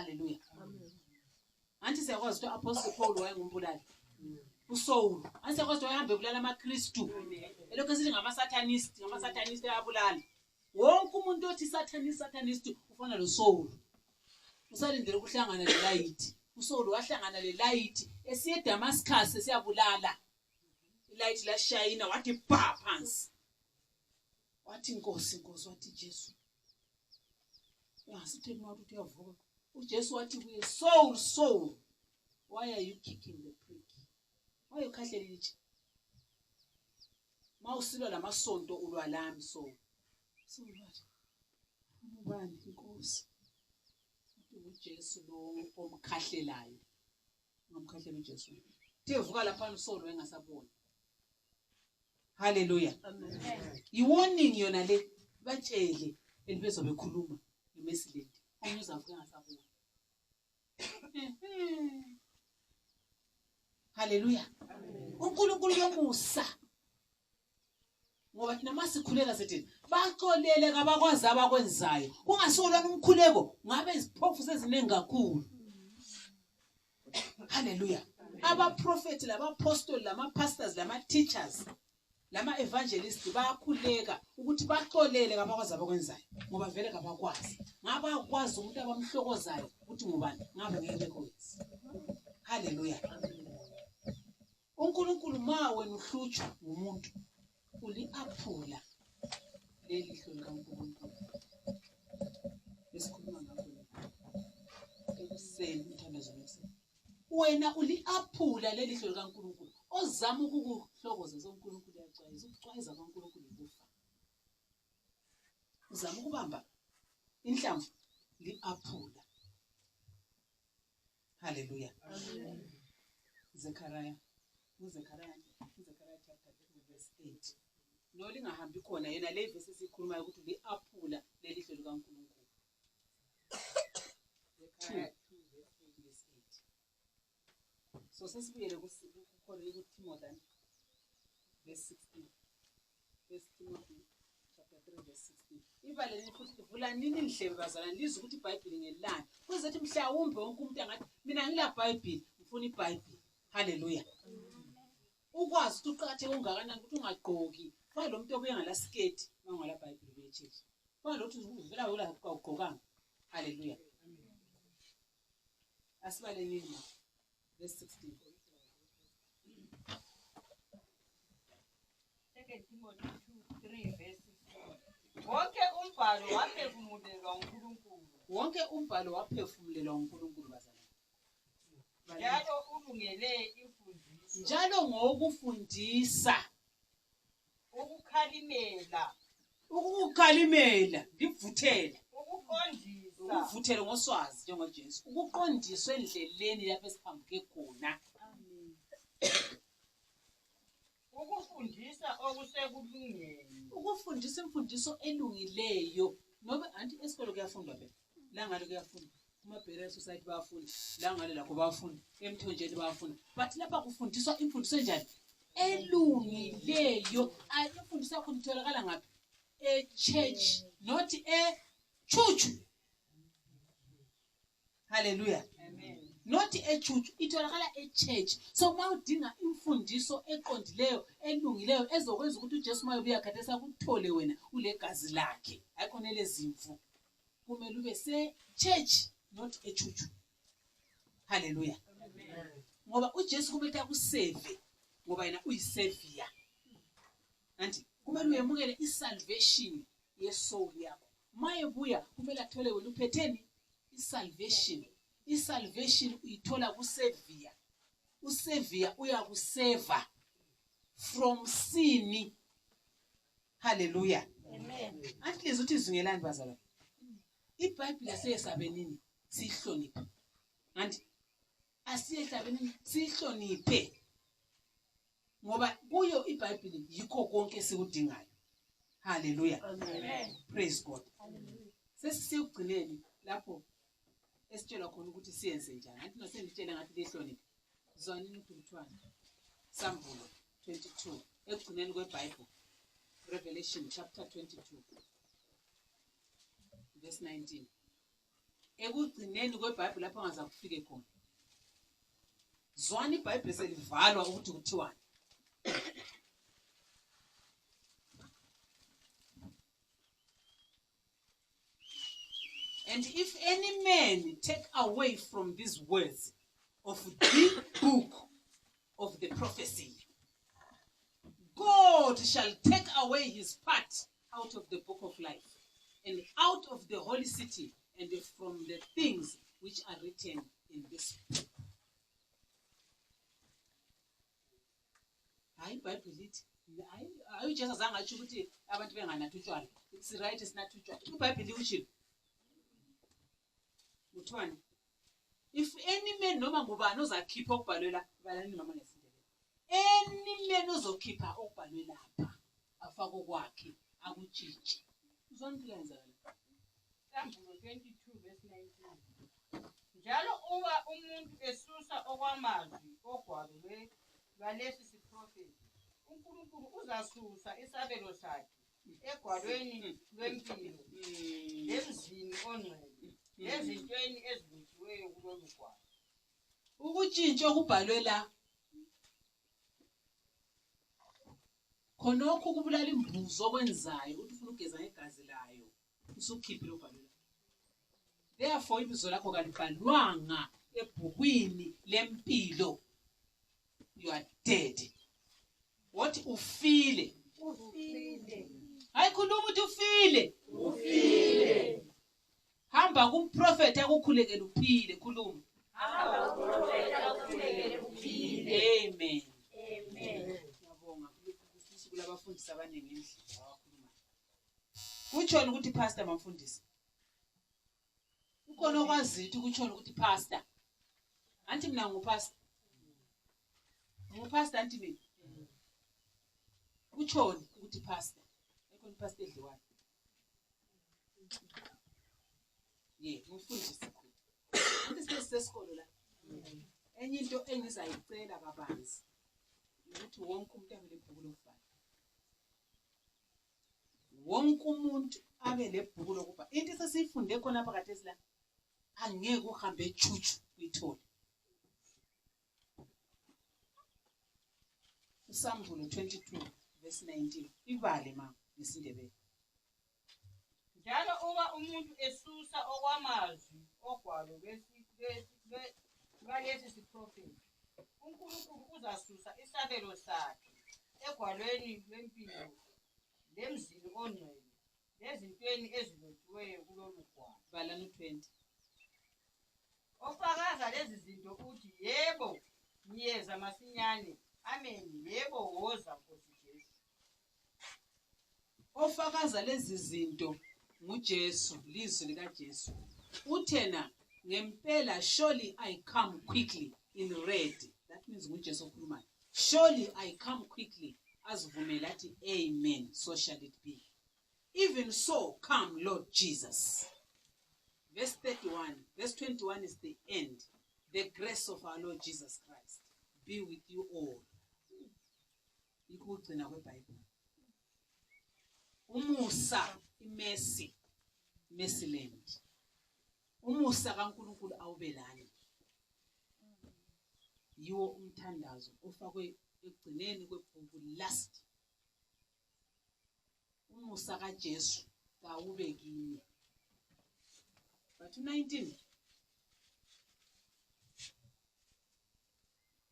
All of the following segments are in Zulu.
Hallelujah. Anti siyakwazi ukuthi Apostle Paul wayengumbulali. uSaul asekwazi wahambe bulala amaKristu elokho sithi ngama-satanist ayabulala wonke umuntu othi satanist ufana loSaul usalindele ukuhlangana lelight uSaul wahlangana lelight esiye eDamascus esiyabulala ilight lashayina wathi bha phansi wathi inkosi wathi Jesu yasithi mawuthi uyavuka uJesu wathi kuye Saul why are you kicking the prick why you khahlele nje mawusilwa lamasonto ulwa lami Saul wathi ubani inkosi uJesu lo omkhahlelayo ngamkhahlela uJesu thivuka lapha uSaul wengasabona haleluya amen iwarning yona le batshele elibezo bekhuluma ngemesiledi unyuza vuka ngasabona haleluya uNkulunkulu yomusa ngoba thina masikhuleka sethini baxolele kabakwazi abakwenzayo kungasolwa umkhuleko ngabe iziphofu seziningi kakhulu haleluya abaprofeti labapostoli lamapastors lama-teachers lama-evangelists bayakhuleka ukuthi baxolele kabakwazi abakwenzayo ngoba vele kabakwazi ngabakwazi umuntu abamhlokozayo ukuthi ngubani ngabe ngeke kwenzi haleluya uNkulunkulu ma wena uhlutshwa ngumuntu uli-aphula lelihlo likaNkulunkulu esikhuluma ngakho ekuseni umthandazo wekuseni wena uli-aphula lelihlo likaNkulunkulu ozama ukukuhlokoza soNkulunkulu uyacwayiza ukucwayiza kaNkulunkulu ukufa uzama ukubamba inhlamvu li-aphula haleluya amen Zechariah chapter 3 verse 8 no lingahambi khona yena le verse esikhulumayo ukuthi li-aphula lelihlo likaNkulunkulu Zechariah 2 verse 8 so sesibuyele kukhona uTimothy verse 16 verse Timothy chapter 3 verse 16 ivaleni futhi vula nini indlebe bazalwane liza ukuthi iBhayibheli ngelani kuzethi mhlawumbe wonke umuntu angathi mina ngila Bhayibheli ngifuna iBhayibheli haleluya ukwazi ukuthi uqhatheke ungakanani ukuthi ungagqoki fa lo muntu obuye ngala skate mangala Bhayibheli bechechi fa lo uvela wela ugqokanga haleluya asibale nini verse 16 2 Timothy 2:3 verse 16 wonke umbhalo waphefumulelwa uNkulunkulu bazalwane ulungele imfundiso njalo ngokufundisa ukukhalimela livuthele ukuvuthele ngoswazi njengoJesu ukuqondiswa endleleni lapho esiphambuke khona amen ukufundisa okusekulungeni ukufundisa imfundiso elungileyo noba anti esikolo kuyafundwa phela la ngalo kuyafundwa kuma-Berea Society bayafunda la ngale lakho bayafunda emthonjeni bayafunda but lapha kufundiswa imfundiso enjani elungileyo imfundiso yakho itholakala ngaphi e-church not e-church haleluya amen not e-church itholakala e-church so mawudinga imfundiso eqondileyo elungileyo ezokwenza ukuthi uJesu mayebuya khathesi akuthole wena ulegazi lakhe ayikhona lezimvu kumele ube se-church not e-church haleluya amen ngoba uJesu kumele akusave ngoba yena uyisavior anti kumele uyemukele isalvation yesoul yakho mayebuya kumele athole wena uphetheni isalvation uyithola kusavior usavior uyakuseva from sin haleluya amen anti lezi uthi izingelani bazalwane iBhayibheli aseyesabenini sihloniphe anti asiyehlabeni sihloniphe ngoba kuyo iBhayibheli yikho konke esikudingayo haleluya amen praise God haleluya sesiyugcineni lapho esitshela khona ukuthi siyenze njani anti nosenditshela ngathi lehloniphe zonini uDuthwana Sambulo 22 ekugcineni kweBhayibheli Revelation chapter 22 verse 19 ekugcineni kweBhayibheli lapho angaza kufike khona. Zwana iBhayibheli selivalwa ukuthi kuthiwani. And if any man take away from these words of the book of the prophecy, God shall take away his part out of the book of life, and out of the holy city, and from the things which are written in this book. Hayi iBhayibheli lithi hayi uJesu azange atsho ukuthi abantu benganathi utshwala. It's right sinathi utshwala. iBhayibheli uthini? Uthwani? If any man noma ngubani ozakhipha okubhalwe la balani noma ngesindebele. Any man ozokhipha okubhalwe lapha afaka okwakhe akutshitshi. Uzwana ukuthi kuyenzakala. Psalm 22 verse 19. Njalo uba umuntu esusa okwamazwi ogwalo lwalesi siprofeti, uNkulunkulu uzasusa isabelo sakhe egwalweni lwempilo lemzini ongcwele nezintweni ezilotshiweyo kulolu gwalo. Ukutshintsha okubhalwe la khonokho kubulala imbuzo okwenzayo ukuthi ufuna ugeza ngegazi layo usukhiphile okubhalwe la. Therefore ibizo lakho kalibhalwanga ebhukwini lempilo. You are dead. What ufile? Hayi khuluma ukuthi ufile. Ufile. Hamba kumprofeti akukhulekela uphile khuluma. Hamba kumprofeti akukhulekela uphile. Amen. Amen. Ngiyabonga ukuthi kulabafundisi abaningi endlini abakhuluma. Kutshona ukuthi pastor bamfundisi. Ukhona okwazi ukuthi kutshona ukuthi pastor. Anti mina ngupastor. Ngupastor anti mina. Kutshona ukuthi pastor. Ekhona pastor edliwayo. Ngufundisi. Anti sesikolo la. Enye into engizayicela kabanzi ukuthi wonke umuntu abe lebhuku lokubhala. Wonke umuntu abe lebhuku lokubhala. Into sesiyifunde khona apha kade la angeke uhambe echuchu uyithole. Psalm 22 verse 19. Ibale mama ngesindebele. Njalo uba umuntu esusa okwamazwi ogwalo lwalesi siprofeti, uNkulunkulu uzasusa isabelo sakhe egwalweni lwempilo lemzini ongcwele lezintweni ezilotshiweyo kulolu gwalo. Balani 20. Ofakaza lezi zinto uthi yebo ngiyeza masinyane. Amen. Yebo woza Nkosi Jesu. Ofakaza lezi zinto nguJesu, lizwi likaJesu. Uthena ngempela surely I come quickly in red. That means nguJesu okhulumayo. Surely I come quickly. Azivumela athi amen, so shall it be. Even so come Lord Jesus. Verse 31, verse 21 is the end. The grace of our Lord Jesus Christ be with you all. Ikugcina kweBhayibheli. Umusa, imesi, mercyland. Umusa kaNkulunkulu awubelani. Yiwo umthandazo ofakwe ekugcineni kwebhuku last. Umusa kaJesu kawube kimi. But 19.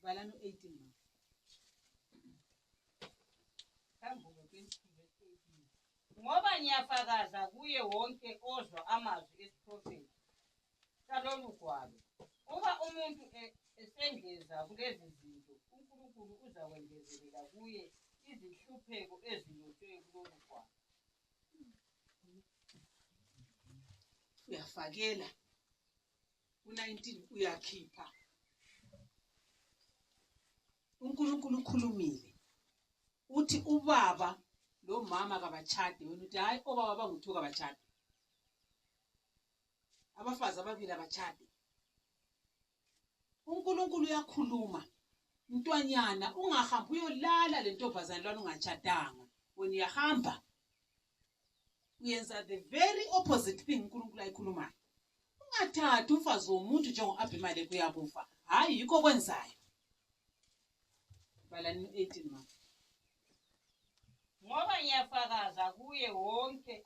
Balano 18. Ngoba ngiyafakaza kuye wonke ozwa amazwi esiprofeti salolu gwalo. Uba umuntu esengeza kulezi zinto, uNkulunkulu uzakwengezelela kuye izihlupheko ezilotshwe kulolu gwalo. Uyafakela. 19 uyakhipha. uNkulunkulu ukhulumile. Uthi ubaba lo mama kabachade wena uthi hayi obaba bangu2 kabachade. Abafazi ababili abachade. uNkulunkulu uyakhuluma. Mntwanyana ungahamba uyolala lentombazana lwana ungachadanga. Wena uyahamba uyenza the very opposite thing uNkulunkulu ayikhulumayo. ungathathi umfazi womuntu njengo-Abimeleki uyakufa, hayi yikho kwenzayo. Balani 18 ma. Ngoba ngiyafakaza kuye wonke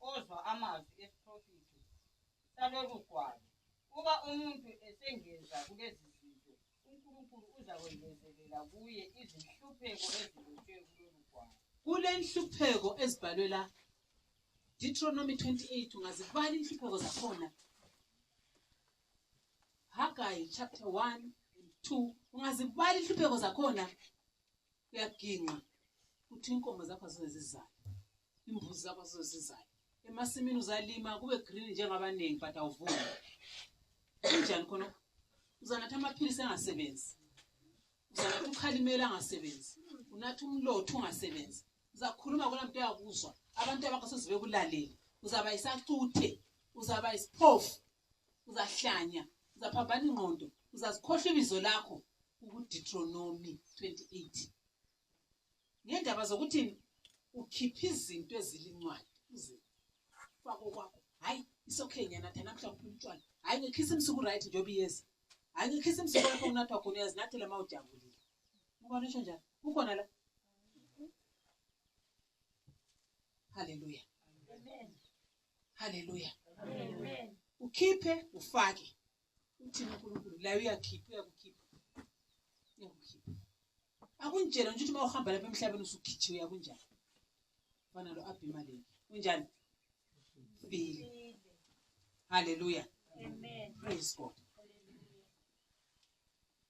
ozwa amazwi esiprofethi salolu gwalo, uba umuntu esengeza kulezi zinto, uNkulunkulu uzakwengezelela kuye izinhlupheko ezilotshwe kulolu gwalo. Kule nhlupheko ezibhalwe la Deuteronomy 28 ungazibala inhlupheko zakhona. Haggai chapter 1 and 2 ungazibala inhlupheko zakhona. Uyaginqa uthi inkomo zakho zizayo, imbuzi zakho zizayo, emasimini uzalima kube green njengabaningi but awuvuni. Kunjani khona? Uzanatha amaphilisi angasebenzi, uzanatha ukhalimela angasebenzi, unatha umlotho ungasebenzi. Uzakhuluma kula muntu yakuzwa, abantu abakho sezibe kulaleli, uzaba isacuthe, uzaba isiphofu, uzahlanya, uzaphambana ingqondo, uzazikhohlwa ibizo lakho. Deuteronomy 28 ngendaba zokuthi ukhipha izinto ezilincwadi uzifako kwakho. Hayi isokhe nyanatha namhla kuphuma hayi ngikhisa imsuku right njengoba iyeza, hayi ngikhisa imsuku lapho unathwa khona yazinathela mawujabulile. Ubona nje njalo ukhona la. Hallelujah, amen, hallelujah, amen. Ukhiphe ufake uthi uNkulunkulu la uyakhipha, uyakukhipha. Akunjela nje ukuthi mawuhamba lapha emhlabeni usukhithiwe yakunjani. Fana lo Abimeleki unjani? File. Hallelujah, amen, praise God.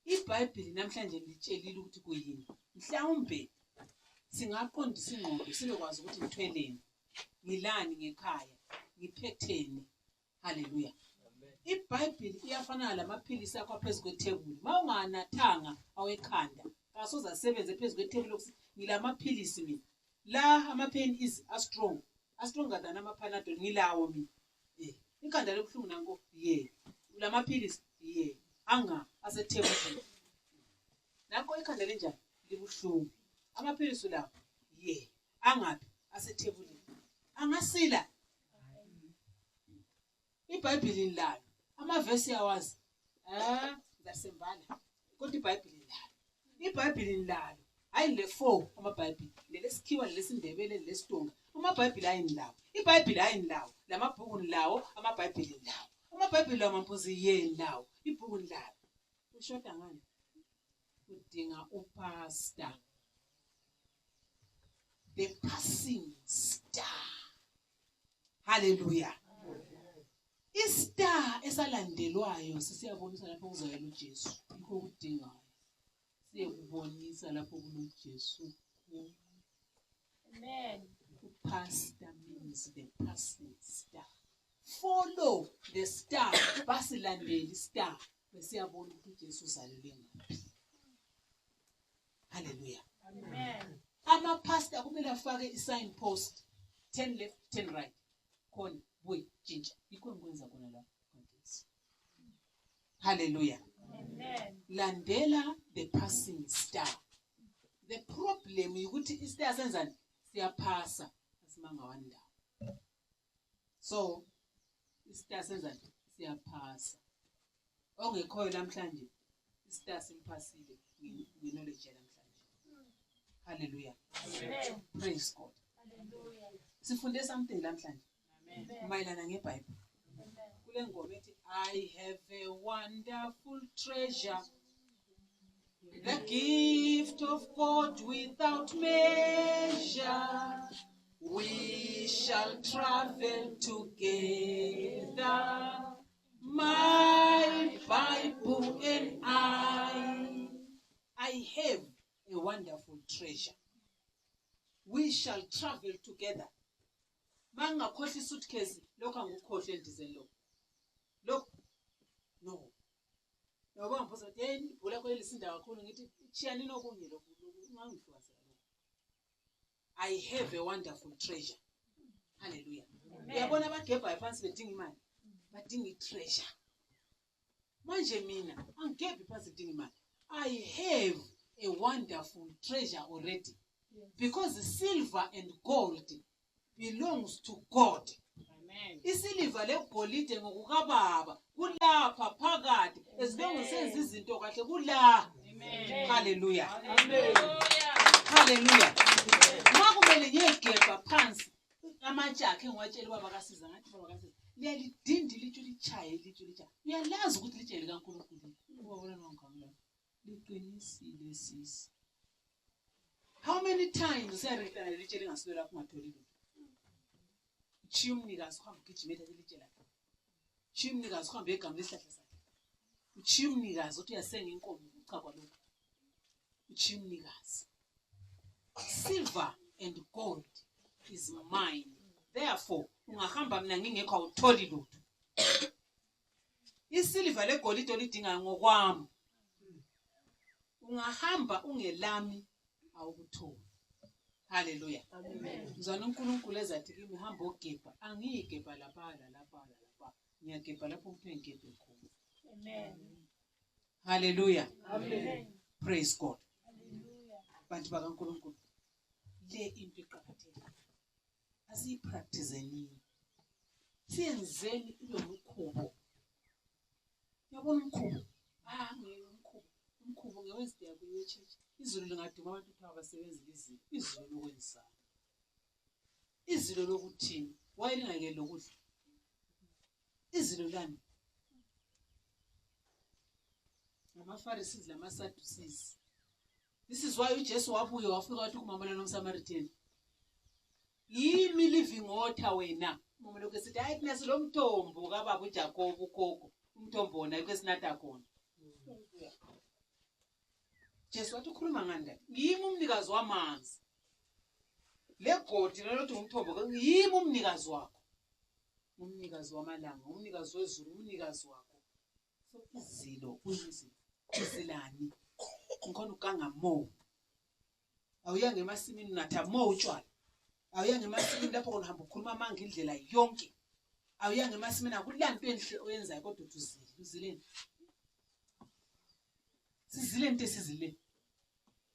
IBhayibheli namhlanje litshelile ukuthi kuyini. Mhlawumbe singaqondisa ingqondo sibekwazi ukuthi ngithweleni, ngilani ngekhaya, ngiphetheni. Hallelujah. IBhayibheli iyafana lamaphilisi akho phezulu kwethebuli. Mawunganathanga awekhanda kasoze asebenze phezulu kwethebuli ukuthi ngilamaphilisi mina. La ama-pain is stronger than ama-Panadol ngilawo mina. Ikhanda lobuhlungu nanko lamaphilisi anga asethebuli. Nakho ikhanda lenjani libuhlungu. Amaphilisi lawo angaphi asethebulini. Angasila. IBhayibheli lalo amavesi yawazi ngasemvala kodwa iBhayibheli lalo. IBhayibheli lalo hayi le 4 amaBhayibheli lesikhiwa lesindebele lesidonga. AmaBhayibheli ayinlawo. IBhayibheli ayinlawo. Lamabhuku lawo amaBhayibheli lawo. AmaBhayibheli lawo mampozi lawo. Ibhuku lawo. Ushoda ngani? Udinga upastor. The passing star. Hallelujah. Istar esalandelwayo sisiyabonisa lapho kuzayela uJesu. Yikho ukudingayo. Siyekubonisa lapho kunoJesu. Amen. Pastor means the passing star. Follow the star. Basilandeli star. Besiyabona ukuthi uJesu uzalelwe ngaphi. Hallelujah. Amen. Ama-pastor kumele afake i-signpost 10 left 10 right. Khona boy jinja yikho ngikwenza khona la. Hallelujah. Amen. Landela the passing star. The problem ukuthi istar senzani siyaphasa asimanga wandawo. So istar senzani siyaphasa. Ongekhoyo namhlanje istar simphasile ngeknowledge namhlanje. Hallelujah. Amen. Praise God. Hallelujah. Sifunde something namhlanje. Amen. Mayelana ngeBhayibheli. Kule ngoma ethi I have a wonderful treasure, the gift of God without measure. We shall travel together, my Bible and I. I have a wonderful treasure. We shall travel together. Mangakhohle suitcase lokho angukhohle endizeni lokho. Look, no. Ngoba ngiphosa ukuthi hey ibhola kweli lisinda kakhulu ngithi chiyani nokunye lokho ungangihlwasela lokho. I have a wonderful treasure. Hallelujah. Uyabona abagebhayo phansi bedinga imali. Badinga i-treasure. Manje mina angigebhi phansi bedinga imali. I have a wonderful treasure already. Because the silver and gold belongs to God. Isiliva legolide ngokukababa kulapha phakathi ezibengu senza izinto kahle kula. Hallelujah. Hallelujah. Makumele ngiyegebha phansi amatshe akhe ngiwatshela ubaba kaSiza ngathi baba kaSiza liyalidindi litsho lichaye uyalazi ukuthi litshe likaNkulunkulu ubabona nonkamla liqinisile sisi. How many times siyarentana litshe lingaswela kungatholi lutho? Uchiya umnikazi uhamba ugijimela litshe lakhe. Uchiya umnikazi uhamba egama lesihlahla sakhe. Uchiya umnikazi uthi uyasenga inkomo ucha kwalokho. Uchiya umnikazi. Silver and gold is mine. Therefore, ungahamba mina ngingekho awutholi lutho. Isilver legolide olidinga ngokwami. Ungahamba ungelami awukutholi. Hallelujah. Amen. Uzana uNkulunkulu ezathi kimi hamba ogebha, angiyigebha lapha. Ngiyagebha lapho umuntu engebhe khona. Amen. Hallelujah. Amen. Praise God. Hallelujah. Bantu bakaNkulunkulu. Le into iqhakathekile. Asiyipractice siyenzeni ibe umkhubo. Yabona umkhubo? Umkhubo ngeWednesday yakuyo church. Izulu lingaduma abantu ukuthi abasebenzi izulu lokwenza. Izulu lokuthini? Wayelingakele lokudla. Izulu lani. NamaPharisees lamaSadducees. This is why uJesu wabuye wafika wathi kumamela nomSamaritan. Yimi living water wena. Mama lokho sithi hayi kunesi lo mthombo kaBaba uJakob ukhokho. Umthombo wona ekesinatha khona. Jesu wathi ukhuluma ngani? Yimi umnikazi wamanzi. Le godi lolothi umthombo yimi umnikazi wakho. Umnikazi wamalanga, umnikazi wezulu, umnikazi wakho. So izilo izilani. Ngikhona ukanga mo. Awuyange emasimini natha mo utshwala. Awuyange emasimini lapho uhamba ukhuluma amanga indlela yonke. Awuyange emasimini akulanto enhle oyenzayo kodwa uzileni. Sizile into esizile.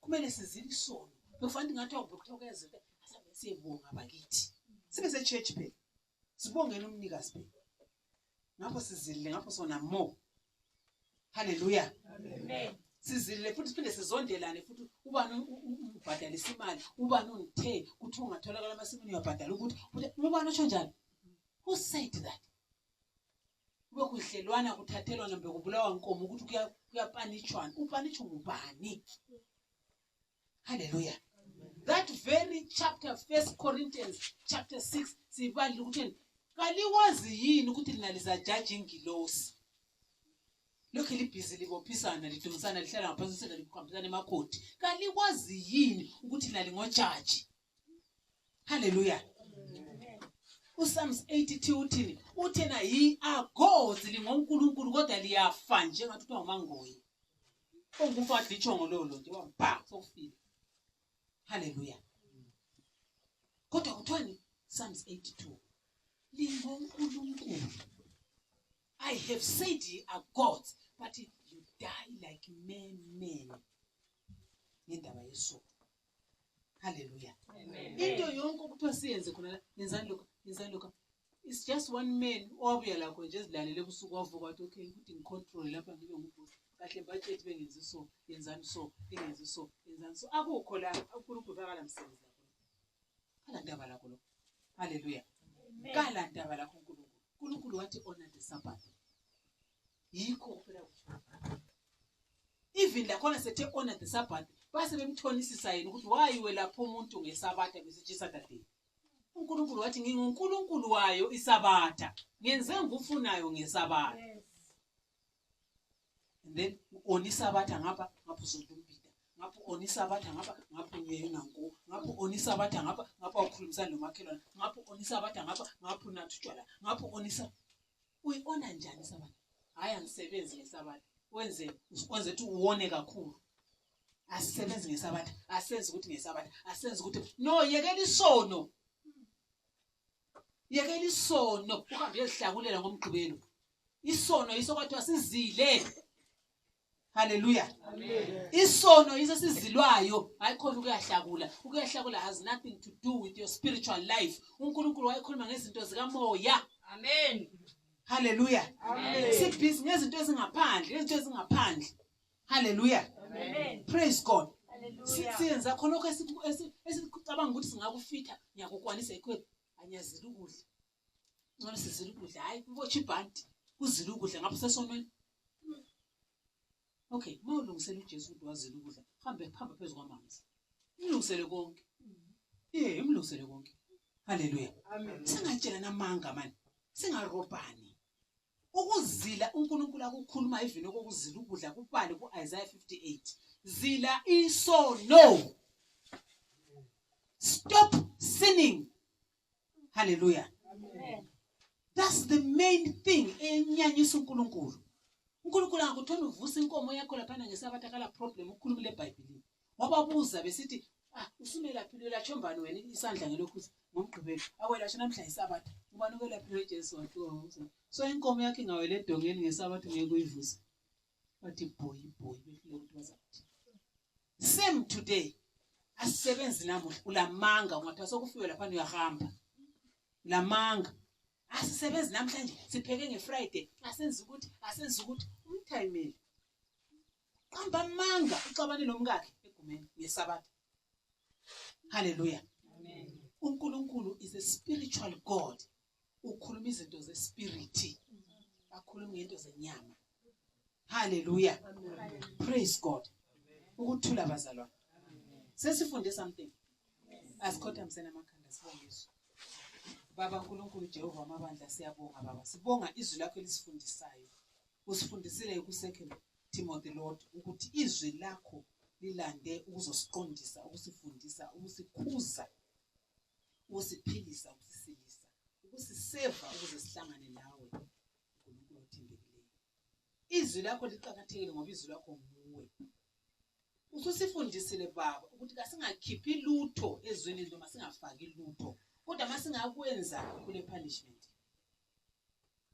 Kumele sizile isono. Bekufanele ngathi awubukuthokezela asabe siyebonga bakithi. Sibe se church phela. Sibongene umnikazi phela. Ngapho sizile ngapho sona mo. Hallelujah. Amen. Sizile futhi siphinde sizondelane futhi ubani ubhadalisa imali, ubani ungithe ukuthi ungatholakala amasimini uyabhadala ukuthi ubani otsho njalo. Who said that? Kube kuhlelwana kuthathelwa nambe kubulawa inkomo ukuthi kuyapanitshwana. Upanitshwa ngubani? Hallelujah. That very chapter 1 Corinthians chapter 6 sibali ukuthi kaliwazi yini ukuthi linaliza judge ingilosi. Lokho libhizi libophisana lidumisana lihlala ngaphansi sena likhambisana emakhoti. Kalikwazi yini ukuthi lina lingojaji? Hallelujah. UPsalms 82 uthini? Uthena yi agozi lingonkulunkulu kodwa liyafa njengathi kuthiwa ngumangoyi. Ongumfati lichongo lolo nje wabha sokufika. Hallelujah. Kodwa kuthwani Psalms 82 lingonkulunkulu. I have said ye are gods, but you die like men. Ngendaba yeso. Hallelujah. Amen. Into yonke ukuthiwa siyenze khona yenzani lokho. It's just one man owabuya lakho nje ezilalele ebusuku wavuka wathi okay ukuthi ngicontrol lapha ngibe ngumbusi. Kahle budget bengenzi so, yenzani so, bengenzi so, yenzani so. Akukho la uNkulunkulu bakala msebenzi lakho. Kala ndaba lakho lo. Hallelujah. Kala ndaba lakho uNkulunkulu. uNkulunkulu wathi honor the Sabbath. Yikho kuphela kuthi. Even lakhona sethe honor the Sabbath, base bemthonisisa yena ukuthi wayiwe lapho umuntu ngeSabatha besithi Saturday. uNkulunkulu wathi nginguNkulunkulu wayo iSabatha. Ngenze ngufunayo ngeSabatha. And then oniSabatha ngapha uzontumpita. Ngapho oniSabatha ngapho nyena ngo. Ngapho oniSabatha ngapha ukhulumisana nomakhelwane. Ngapho oniSabatha ngapho nathutshwala. Ngapho onisa uyona njani iSabatha? Hayi angisebenzi ngeSabatha. Wenze ukuthi uwone kakhulu. Asisebenzi ngeSabatha. Asenze ukuthi ngeSabatha. Asenze ukuthi no yekela isono. Yekela isono uhambe ezihlakulela ngomgqibelo. Isono isokwathi wasizile. Hallelujah. Isono yiso sizilwayo ayikhona ukuyahlakula has nothing to do with your spiritual life. uNkulunkulu wayekhuluma ngezinto zikamoya. Amen. Hallelujah. Sibhizi ngezinto ezingaphandle. Hallelujah. Amen. Praise God. Hallelujah. Siyenza khona lokho esicabanga ukuthi singakufitha ngiyakukwanisa ikhwephu anyazila ukudla. Ngone sizila ukudla hayi kubotsha ibhanti kuzila ukudla ngapha sesonweni. Okay, mawulungisela uJesu ukuthi wazila ukudla, hamba phezulu kwamanzi. Umlungisele konke. Umlungisele konke. Hallelujah. Amen. Singatshela namanga manje. Singarobhani. Ukuzila uNkulunkulu akukhuluma even okuzila ukudla kubhali kuIsaiah 58. Zila isono. Stop sinning. Hallelujah. Amen. That's the main thing enyanyisa uNkulunkulu. uNkulunkulu angakuthona uvusa inkomo yakho lapha ngesabatha kala problem ukukhulumile eBhayibhelini. Wababuza besithi usumelaphi lo latshombani wena isandla ngelokhuthi ngomgqibelo akwelashona namhla isabatha ubani ukwelaphi loJesu wathi so inkomo yakhe ingawele edongeni ngesabatha ngeke uyivusa. Bathi boy befile ukuthi bazathi same today asisebenzi namuhla ulamanga ungathiwa sokufiwe lapha uyahamba lamanga asisebenzi namhlanje sipheke ngeFriday asenza ukuthi umthayimeli qamba amanga uxabane nomkakhe egumeni ngesabatha. Hallelujah. Amen. uNkulunkulu is a spiritual God. Ukhuluma izinto zespirit. Akhuluma ngento zenyama. Hallelujah. Praise God. Ukuthula abazalwane. Sesifunde something. Asikhotha msena amakhanda sibongiswe. Baba uNkulunkulu Jehova amabandla siyabonga baba. Sibonga izwi lakho elisifundisayo. Usifundisile ku2 Timothy Lord ukuthi izwi lakho lilande ukuzosiqondisa, ukusifundisa, ukusikhuza, ukusiphilisa, ukusisilisa, ukusiseva ukuze sihlangane nawe uNkulunkulu othembekileyo. Izwi lakho liqhakathekile ngoba izwi lakho nguwe. Ususifundisile baba ukuthi kasingakhiphi lutho ezweni noma singafaki lutho. Kodwa masingakwenza kule punishment.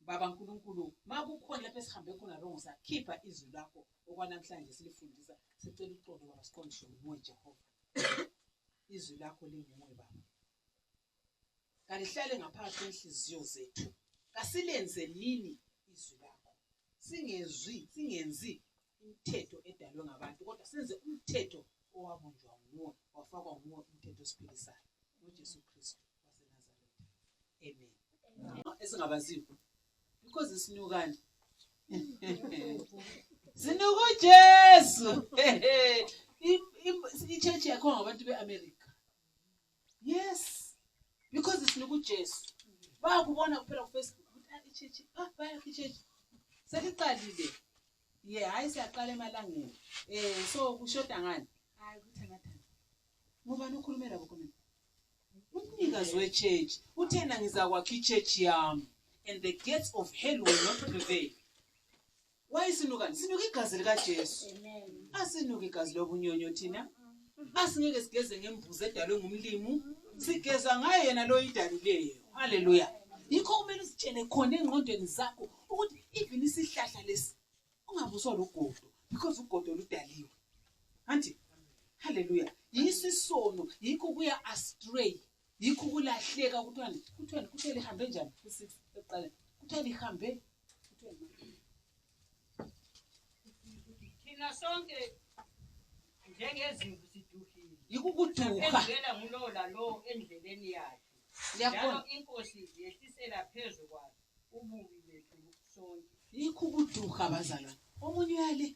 Baba uNkulunkulu makukhona lapho esihambe khona wrong sakhipha izwi lakho okwanamhlanje silifundisa sicela uqondo baba siqondiswe nguwe Jehova. Izwi lakho linguwe baba. Kalihlale ngaphakathi kwenhliziyo zethu. Kasilenze lini izwi lakho. Singenzi umthetho edalwe ngabantu kodwa senze umthetho owabunjwa nguwe wafakwa nguwe umthetho osiphilisayo uJesu Kristu waseNazaretha. Amen. Esingabaziyo because isinyukane. Sinuka uJesu. Ichurch yakho ngabantu beAmerica. Yes. Because isinuka uJesu. Bayakubona kuphela kuFacebook ukuthi ichurch baya ichurch. Seliqalile. Hayi siyaqala emalangeni. So kushoda ngani? Hayi kuthi ngathana. Ngubani ukhulumela lokho mina? Umnikazi wechurch uthena ngizakwakha ichurch yami and the gates of hell will not prevail. Why sinukani? Sinuka igazi likaJesu. Amen. Asinuka igazi lobunyonyo thina. Asingeke sigeze ngembuzi edalwe ngumlimu. Sigeza ngaye yena lo idalileyo. Hallelujah. Yikho kumele usitshele khona engqondweni zakho ukuthi even isihlahla lesi ungabuswa lugodo because ugodo ludaliwe. Anti hallelujah. Yisisono yikho kuya astray. Yikho kulahleka kuthiwa kuthele ihambe njani ku6 eqala. Kuthele ihambe Thina sonke njengezimvu siduhile. yikukuduka. Ezivela ngulola lo endleleni yakhe. Liyabona Njalo inkosi yehlisela phezulu kwakhe ububi bethu sonke. yikukuduka abazalwane. Omunye uyale.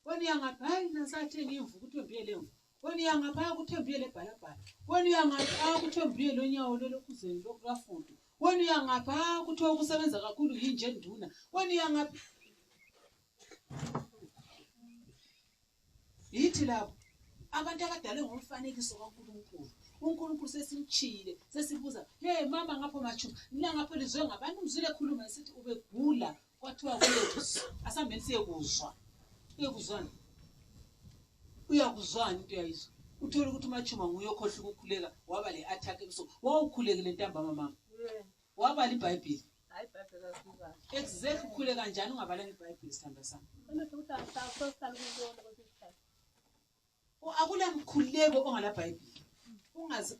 Wena uyangapha hayi nasathi ngimvu kuthembile lemvu. Wena uyangapha kuthembile lebhalabhala. Wena uyangapha kuthembile lonyawo lokuzeni lokukafundo. Wena uyangapha kuthiwa ukusebenza kakhulu yinje nduna. Wena uyangapha yithi lapho abantu abadalwe ngomfanekiso kaNkulunkulu. uNkulunkulu sesimchile sesibuza mama ngapho machu nila ngapho lizwe ngabantu umzule ekhuluma esithi ubegula kwathiwa kuyekuzwa asambeni siyekuzwa uyekuzwana uyakuzwana into yayizwa uthola ukuthi machuma nguye okhohle ukukhuleka waba le attack ebusuku wawukhulekile ntamba mama wabala iBhayibheli hayi iBhayibheli asizana. Exactly ukhule kanjani ungabalanga iBhayibheli sithanda sami. Ukuthi sosiqala ukubona kwesisikhathi. Akula mkhuleko ongalabhayibheli.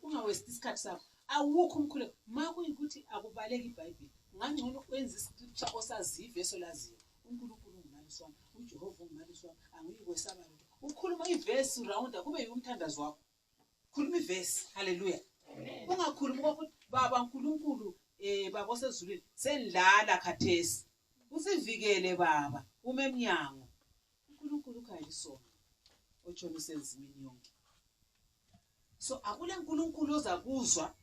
Ungawesti isikhathi sakho. Awukho umkhuleko. Ma kuyikuthi akubaleki iBhayibheli, ngangcono wenza iscripture osaziyo ivesi olaziyo. uNkulunkulu ungumaliso wami, uJehova ungumaliso wami, angiyikwesaba lutho. Ukhuluma ivesi rounda kube yumthandazo wakho. Khuluma ivesi. Hallelujah. Ungakhulumi ukuthi baba uNkulunkulu baba osezulwini senilala khathesi. Usivikele baba uma eminyango. uNkulunkulu ukhayisona. Otshona usenzimini yonke. So akula uNkulunkulu oza kuzwa,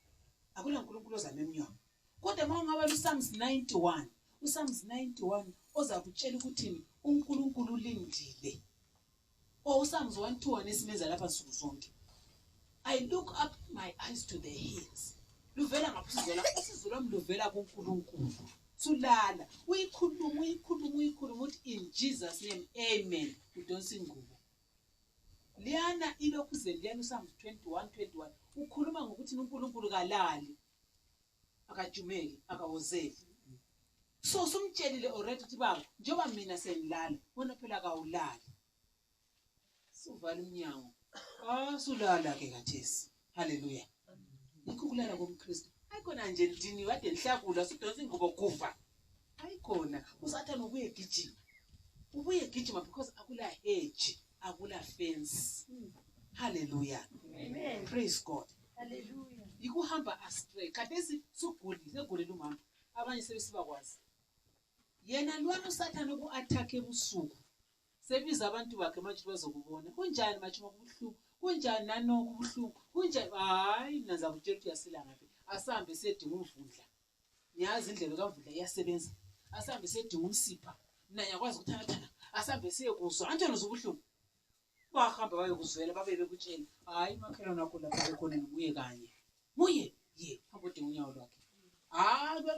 akula uNkulunkulu oza memnyango. Kodwa mawungaba uPsalms 91, uPsalms 91 oza kutshela ukuthi uNkulunkulu ulindile. uPsalms 1:2 esimeza lapha nsuku zonke. I look up my eyes to the hills. Luvela ngaphezulu, usizo lwami luvela kuNkulunkulu. Sulala, uyikhuluma ukuthi in Jesus name, amen. Udonsa ingubo. Liyana ilokhu zeliyana uPsalms 21:21 ukhuluma ngokuthi uNkulunkulu kalali, akajumeli, akawozeli. So sumtshelile already ukuthi baba njengoba mina senilala wena phela akawulali. Suvala umnyango. Sulala ke kathesi. Hallelujah. Yikho kulala komKristu. Ayikhona nje ndini wade nihlakula sidonsa ingubo kuva. Ayikhona. Usathana ubuye gijima. Ubuye gijima because akula hedge, akula fence. Hallelujah. Amen. Praise God. Hallelujah. Ikuhamba astray. Kathesi segulile umama. Abanye sebesibakwazi. Yena lwana usathana uku-attack ebusuku. Sebiza abantu bakhe manje bazokubona. Kunjani manje kubuhlungu? Kunjani nanoko ubuhlungu? Kunjani? Hayi naza kutshela ukuthi uyasila ngaphi. Asambe sedinga umvundla. Niyazi indlela kaMvundla iyasebenza. Asambe sedinga umsipha. Mina ngiyakwazi ukuthatha. Asambe siye kuzwa. Kanjani uzobuhlungu? Bahamba bayokuzwela babe bekutshela. Hayi makhelwane wakho lapha khona nguye kanye. Muye ye hamba udinga unyawo lwakhe.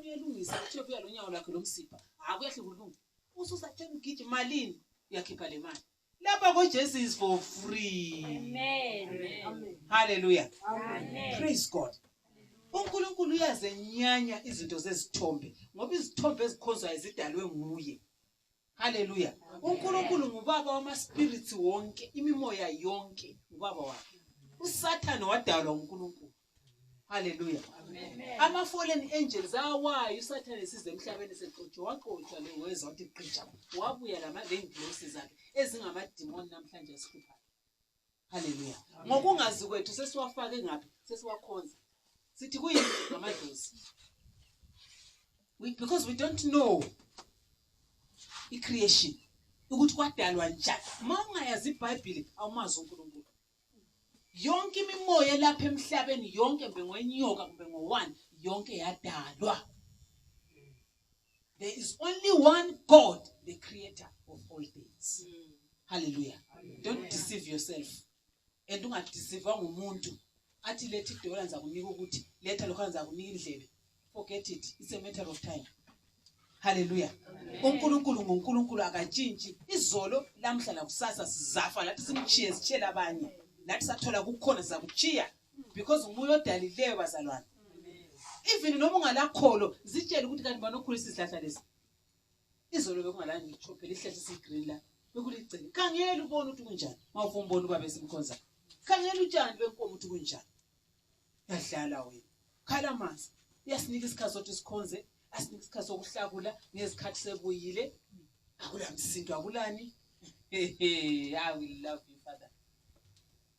Kuyalungisa ukuthi ubuya lo nyawo lakhe lomsipha. Kuyahle kulunga. Ususathenga ugijima malini? Uyakhipha le mali. Lapha koJesu is for free. Amen. Hallelujah. Amen. Praise God. uNkulunkulu uyazenyanya izinto zezithombe ngoba izithombe ezikhonzwa izidalwe nguye. Hallelujah. uNkulunkulu ngubaba wama-spirits wonke, imimoya yonke ngubaba wakhe. uSathane wadalwa uNkulunkulu. Hallelujah. Ama-fallen angels awayo uSathane esize emhlabeni seqotshwa waqotshwa lo weza wathi qija wabuya lama-angels zakhe ezingamadimoni namhlanje esihluphayo. Hallelujah. Ngokungazi kwethu sesiwafake ngaphi sesiwakhonza. Sithi kuyini ngamadlozi. Because we don't know i-creation ukuthi kwadalwa njani. Ma ungayazi iBhayibheli awumazi uNkulunkulu. Yonke imimoya lapha emhlabeni yonke mbe ngwenyoka kumbe ngo1 yonke yadalwa. There is only one God, the creator of all things. Hallelujah. Don't deceive yourself. And ungadeceive ngumuntu athi lethi idola nza kunika ukuthi letha lokho nza kunika indlebe. Forget it. It's a matter of time. Hallelujah. uNkulunkulu nguNkulunkulu akatshintshi. Izolo lamhla lakusasa sizafa lathi simchiye sitshela abanye. Lathi sathola kukhona sizakuchiya because nguye odalileyo bazalwane. Even noma ungalakholo zitshela ukuthi kanti banokhulisa isihlahla lesi. Izolo bekungalani ngitsho phela isihlahla esigreen la. Bekuligcina. Khangela ubone ukuthi kunjani. Mawufa umbone ubaba esimkhonza. Khangela utshani benkomo ukuthi kunjani. Yadlala wena. Khala amanzi. Uyasinika isikhathi sokuthi sikhonze, asinika isikhathi sokuhlakula ngezikhathi sebuyile. Akula msindo akulani. I will love you Father.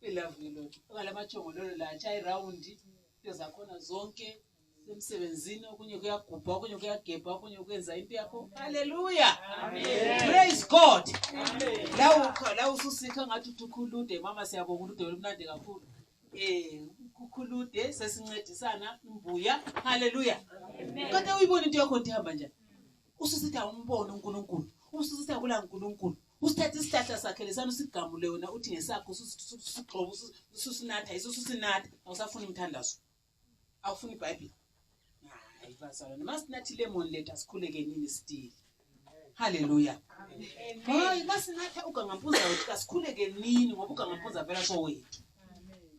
We love you Lord. Ngalamachongololo la chai round into zakhona zonke semsebenzini okunye kuyagubha okunye kuyagebha okunye kwenza into yakho. Hallelujah. Amen. Praise God. Amen. La ususikha ngathi ukhulude mama siyabonga ukuthi olumnandi kakhulu. Kukhulude sesincedisana imbuya. Hallelujah. Amen. Kanti uyibona into yakho ihamba njani? Ususithi awumbone uNkulunkulu. Ususithi akula uNkulunkulu. Usithatha isihlahla sakhe lesana usigamule wena uthi ngesakho usigxoba ususinatha isusinatha awusafuni umthandazo. Awufuni iBhayibheli. Hayi bazalwane masinathi lemon letha sikhuleke nini still. Hallelujah. Amen. Hayi masinatha ugangampunza wethu kasikhuleke nini ngoba ugangampunza vela so wethu.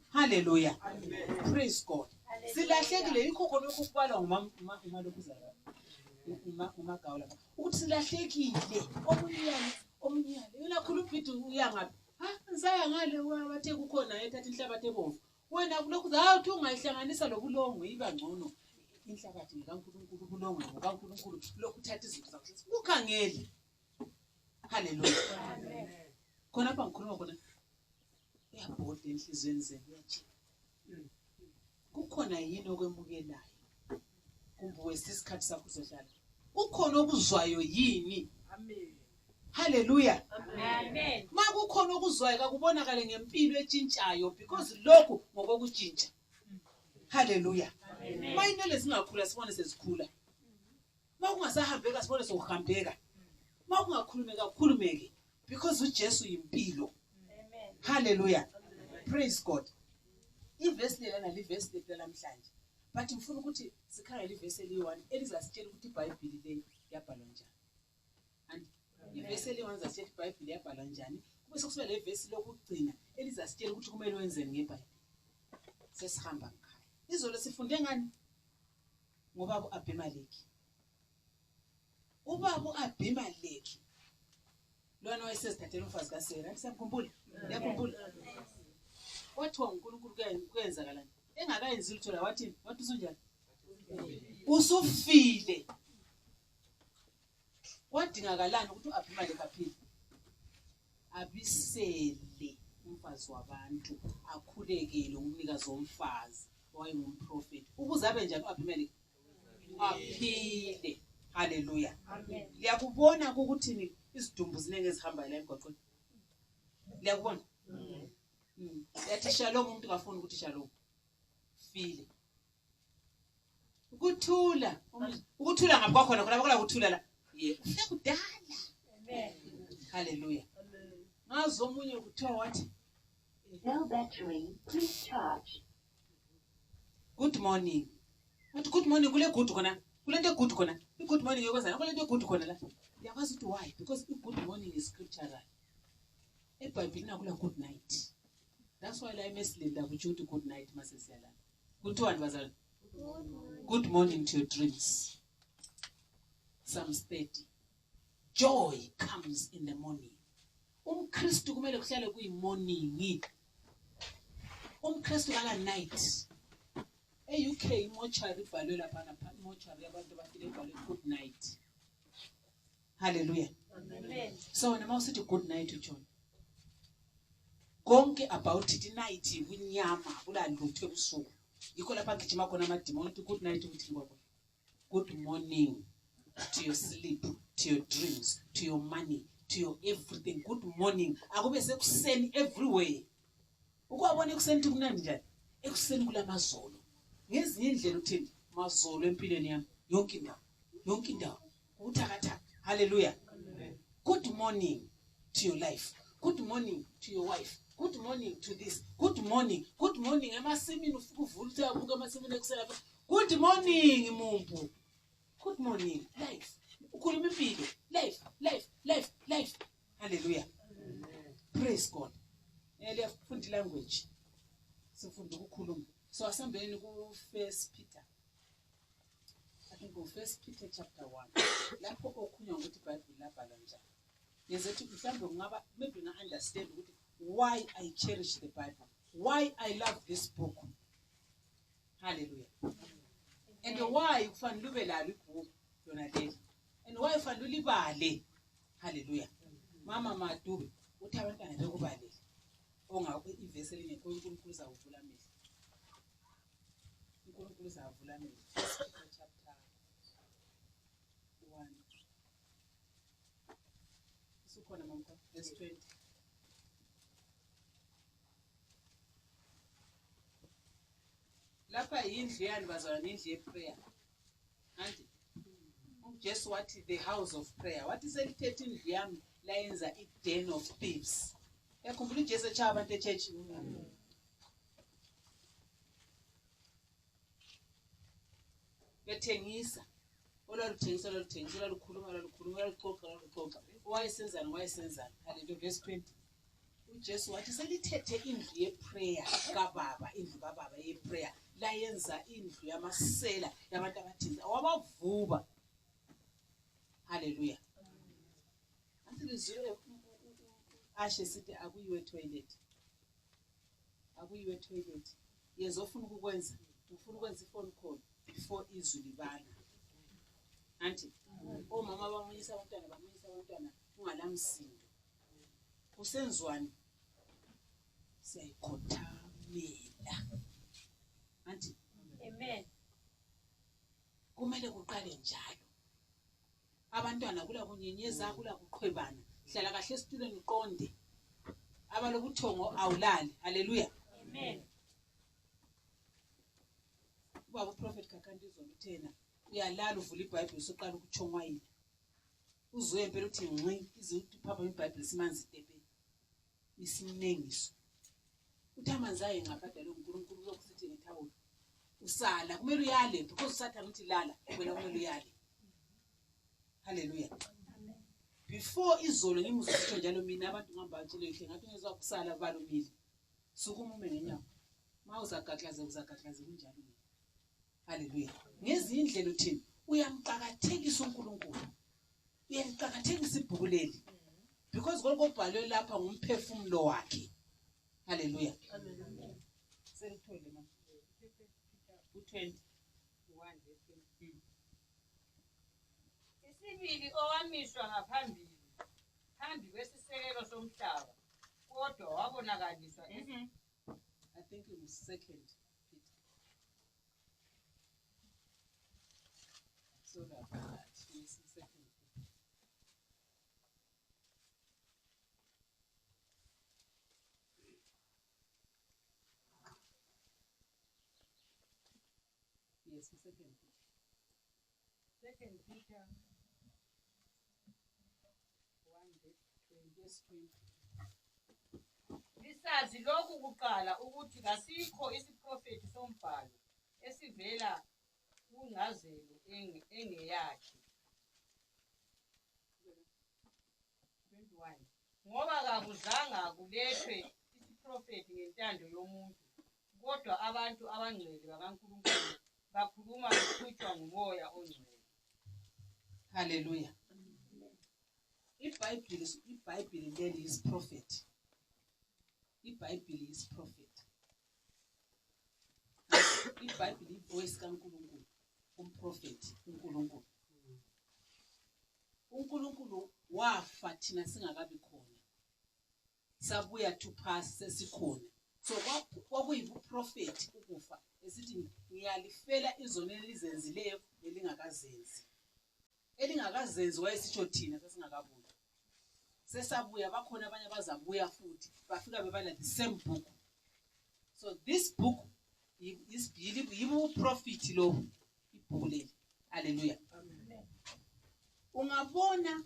Hallelujah. Amen. Praise God. Silahlekile yikho khona ukubala ngumalokhuzana. umagawu lapha ukuthi silahlekile omunye yena khulu ubhidi uyangaphi ngisaya ngale wabathe kukhona ethatha inhlabathi ebomvu wena lokhu zawuthi ungayihlanganisa lobulongwe iba ngcono inhlabathi ngikaNkulunkulu ubulongwe ngokaNkulunkulu lokhu uthatha izinto zakho ukhangele haleluya khona apha ngikhuluma khona uyabhoda enhlizweni zenu uyajika kukhona yini okwemukelayo kumbe wesisikhathi sakho sohlala ukhona okuzwayo yini amen haleluya amen makukhona okuzwayo akubonakale ngempilo etshintshayo because lokhu ngokokutshintsha haleluya amen mayinele singakhula sibone sesikhula makungasahambeka sibone sokuhambeka makungakhulumeka kukhulumeke because uJesu yimpilo amen haleluya praise God ivesi lelana livesi lethu namhlanje but ngifuna ukuthi sikhangele ivesi eli1 elizasitshela ukuthi iBhayibheli le yabhalwa njani and ivesi eli1 zasitshela iBhayibheli yabhalwa njani kube sokusiba le vesi lokugcina elizasitshela ukuthi kumele wenzeni ngeBhayibheli sesihamba ngikhaya izolo sifunde ngani ngoba uAbimeleki ubaba uAbimeleki lona wayesezithathela umfazi kaSera ngisakhumbula yakhumbula wathiwa uNkulunkulu kuyenzakalani engakayenzi lutho la wathi usunjani usufile wadingakalani ukuthi uAbimeleki aphile abisele umfazi wabantu akhulekele umnikazi womfazi wayengumprofeti ukuze abe njani uAbimeleki aphile haleluya amen liyakubona ukuthi izidumbu zinenge ezihamba la emgwaqweni liyakubona yathi shalom umuntu ngafuni ukuthi shalom file ukuthula ngapha khona bakala ukuthula la ufike kudala amen haleluya ngazo omunye kuthiwa wathi no battery please charge good morning wathi good morning kule good khona kulento good khona good morning yokwenza kulento good khona la yakwazi ukuthi why because good morning is scriptural eBhayibhelini nakula good night that's why la eMeslinda kuthi good night masesiyalala kuthiwani bazali good morning to your dreams Psalms 30 joy comes in the morning umKristu kumele kuhlale kuyimorning umKristu kala night eUK imochari ibhalwe lapha napha imochari yabantu bafile ibhalwe good night haleluya amen so nama usithi good night uJohn konke about it night kunyama kulalutho ebusuku yikho lapha gijima khona amadimoni uthi good night uthi ngoba good morning to your sleep to your dreams to your money to your everything good morning akube sekuseni everywhere ukwabona ekuseni ukuthi kunandi njani ekuseni kulamazolo ngezinye indlela uthini mazolo empilweni yami yonke indawo uthakatha haleluya good morning to your life good morning to your wife good morning to this good morning emasimini ufika uvula ubuka emasimini ekusela good morning mumpu good morning life ukhuluma impilo life haleluya praise God liyafunda language sifunda ukukhuluma so asambeleni ku First Peter I think go First Peter chapter 1 lapho okhunywa ukuthi iBhayibheli labhalwa njani ngezethi mhlawumbe kungaba maybe nga understand ukuthi why I cherish the Bible why I love this book hallelujah and why kufanele ube lalo ibhuku lona leli and why kufanele ulibale hallelujah mama Madube uthi abantwana bekubalele ongabe ivesi elingekho uNkulunkulu uzavula amehlo uNkulunkulu uzavula amehlo chapter 1 usukhona mama verse 20 lapha yindlu yani bazalwane indlu yeprayer anti uJesu wathi the house of prayer wathi selithethe indlu yami la yenza den of thieves yakhumbula uJesu echaya abantu eChurch bethengisa olaluthengisa olalukhuluma olaluxoxa wayesenzana haleluya verse 20 uJesu wathi selithethe indlu yeprayer kaBaba indlu kaBaba yeprayer la yenza indlu yamasela yabantu abathinza wabavuba Hallelujah. Until izwe ashe sithi akuyiwe toilet. Akuyiwe toilet. Yezofuna ukukwenza, ufuna ukwenza iphone call before izwi libala. Anti omama bamunyisa abantwana ungalamsindo. Usenzwani? Siyayikhothamela. Anti Amen. kumele kuqale njalo. Abantwana kula kunyenyeza kula kuqhwebana. Hlala kahle esitulweni uqonde. Abalobuthongo awulali. Hallelujah. Amen. Ubaba uProphet Kakanti uzokuthena uyalala uvula iBhayibheli usoqala ukuchongwayila. Uzwe impela uthi ngqi izithi phapha iBhayibheli simanzi tepe. Isinengiso. Uthi amanzi ayengabhadala uNkulunkulu lokusithi ngethawula. Usala kumele uyale because usathana uthi lala wena kumele uyale. Hallelujah. Before izolo ngimuzisho njalo mina abantu ngihamba batshele ihle ngathi ngezwa kusala balumile. Sukuma ume ngenyawo. Mawuzagaklaze uzagaklaze kunjalo. Hallelujah. Ngezindlela uthini uyamqhakathekisa uNkulunkulu. Uyamqhakathekisa ibhuku leli. Because konke obhalwe lapha ngumphefumulo wakhe. Hallelujah. Amen. Selithole manje. U20 Isibili owamiswa ngaphambili phambi kwesisekelo somhlaba kodwa wabonakaliswa I think it was second Peter. So that is second Peter. Yes, second Peter. Second Peter 1:20. lisazi lokhu kuqala ukuthi kasikho isiprofeti sombhalo esivela kungazelo engeyakhe 21 ngoba kakuzanga kulethwe isiprofeti ngentando yomuntu kodwa abantu abangcwele bakaNkulunkulu bakhuluma beqhutshwa ngumoya ongcwele. Hallelujah. iBhayibheli leli is prophet. iBhayibheli is prophet. iBhayibheli ivoice kaNkulunkulu, umprofeti uNkulunkulu. uNkulunkulu wafa thina singakabi khona. Sabuya to pass sesikhona. So kwakuyibuprofeti ukufa esithi ngiyalifela izono elizenzileyo elingakazenzi. Elingakazenzi wayesitsho thina sesingakabuya. Sesabuya bakhona abanye abazabuya futhi bafika bebala the same book. So this book is yibu prophet lo ibhuku leli. Hallelujah. Ungabona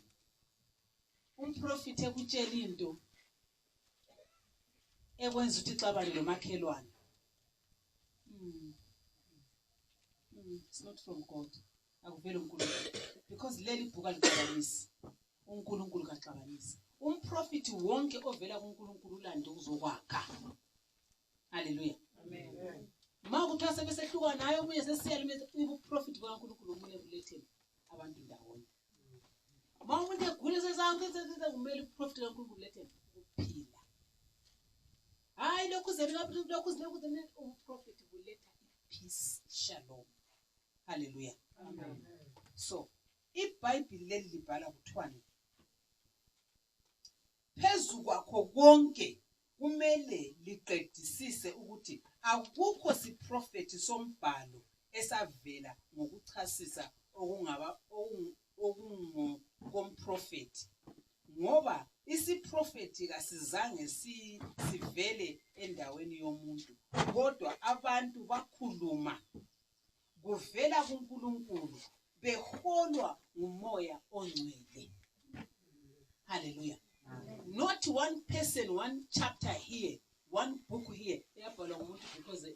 umprofit ekutshela into ekwenza ukuthi ixabane lomakhelwane. It's not from God. Akuvela uNkulunkulu. Because leli bhuku alixabanisi. uNkulunkulu kaxabanisi. Umprofit wonke ovela kuNkulunkulu ulande uzokwakha. Hallelujah. Amen. Makuthiwa sebesehluka nayo ubuye sesiyala ibuprofit bakaNkulunkulu umule kuletheni abantu ndawonye. Umuntu egule sezanke kumele iprofit kaNkulunkulu letheni ukuphila. Hayi lokhu zeni uprofit buletha ipeace, shalom. Hallelujah. Amen. So iBhayibheli leli libhala kuthwani phezu kwakho konke kumele liqedisise ukuthi akukho siprofeti sombhalo esavela ngokuchasisa okungaba komprofeti ngoba isiprofeti kasizange sivele endaweni yomuntu kodwa abantu bakhuluma kuvela kuNkulunkulu beholwa ngumoya ongcwele. Hallelujah. Not one person, one chapter here, one book here. Yabhalwa ngumuntu because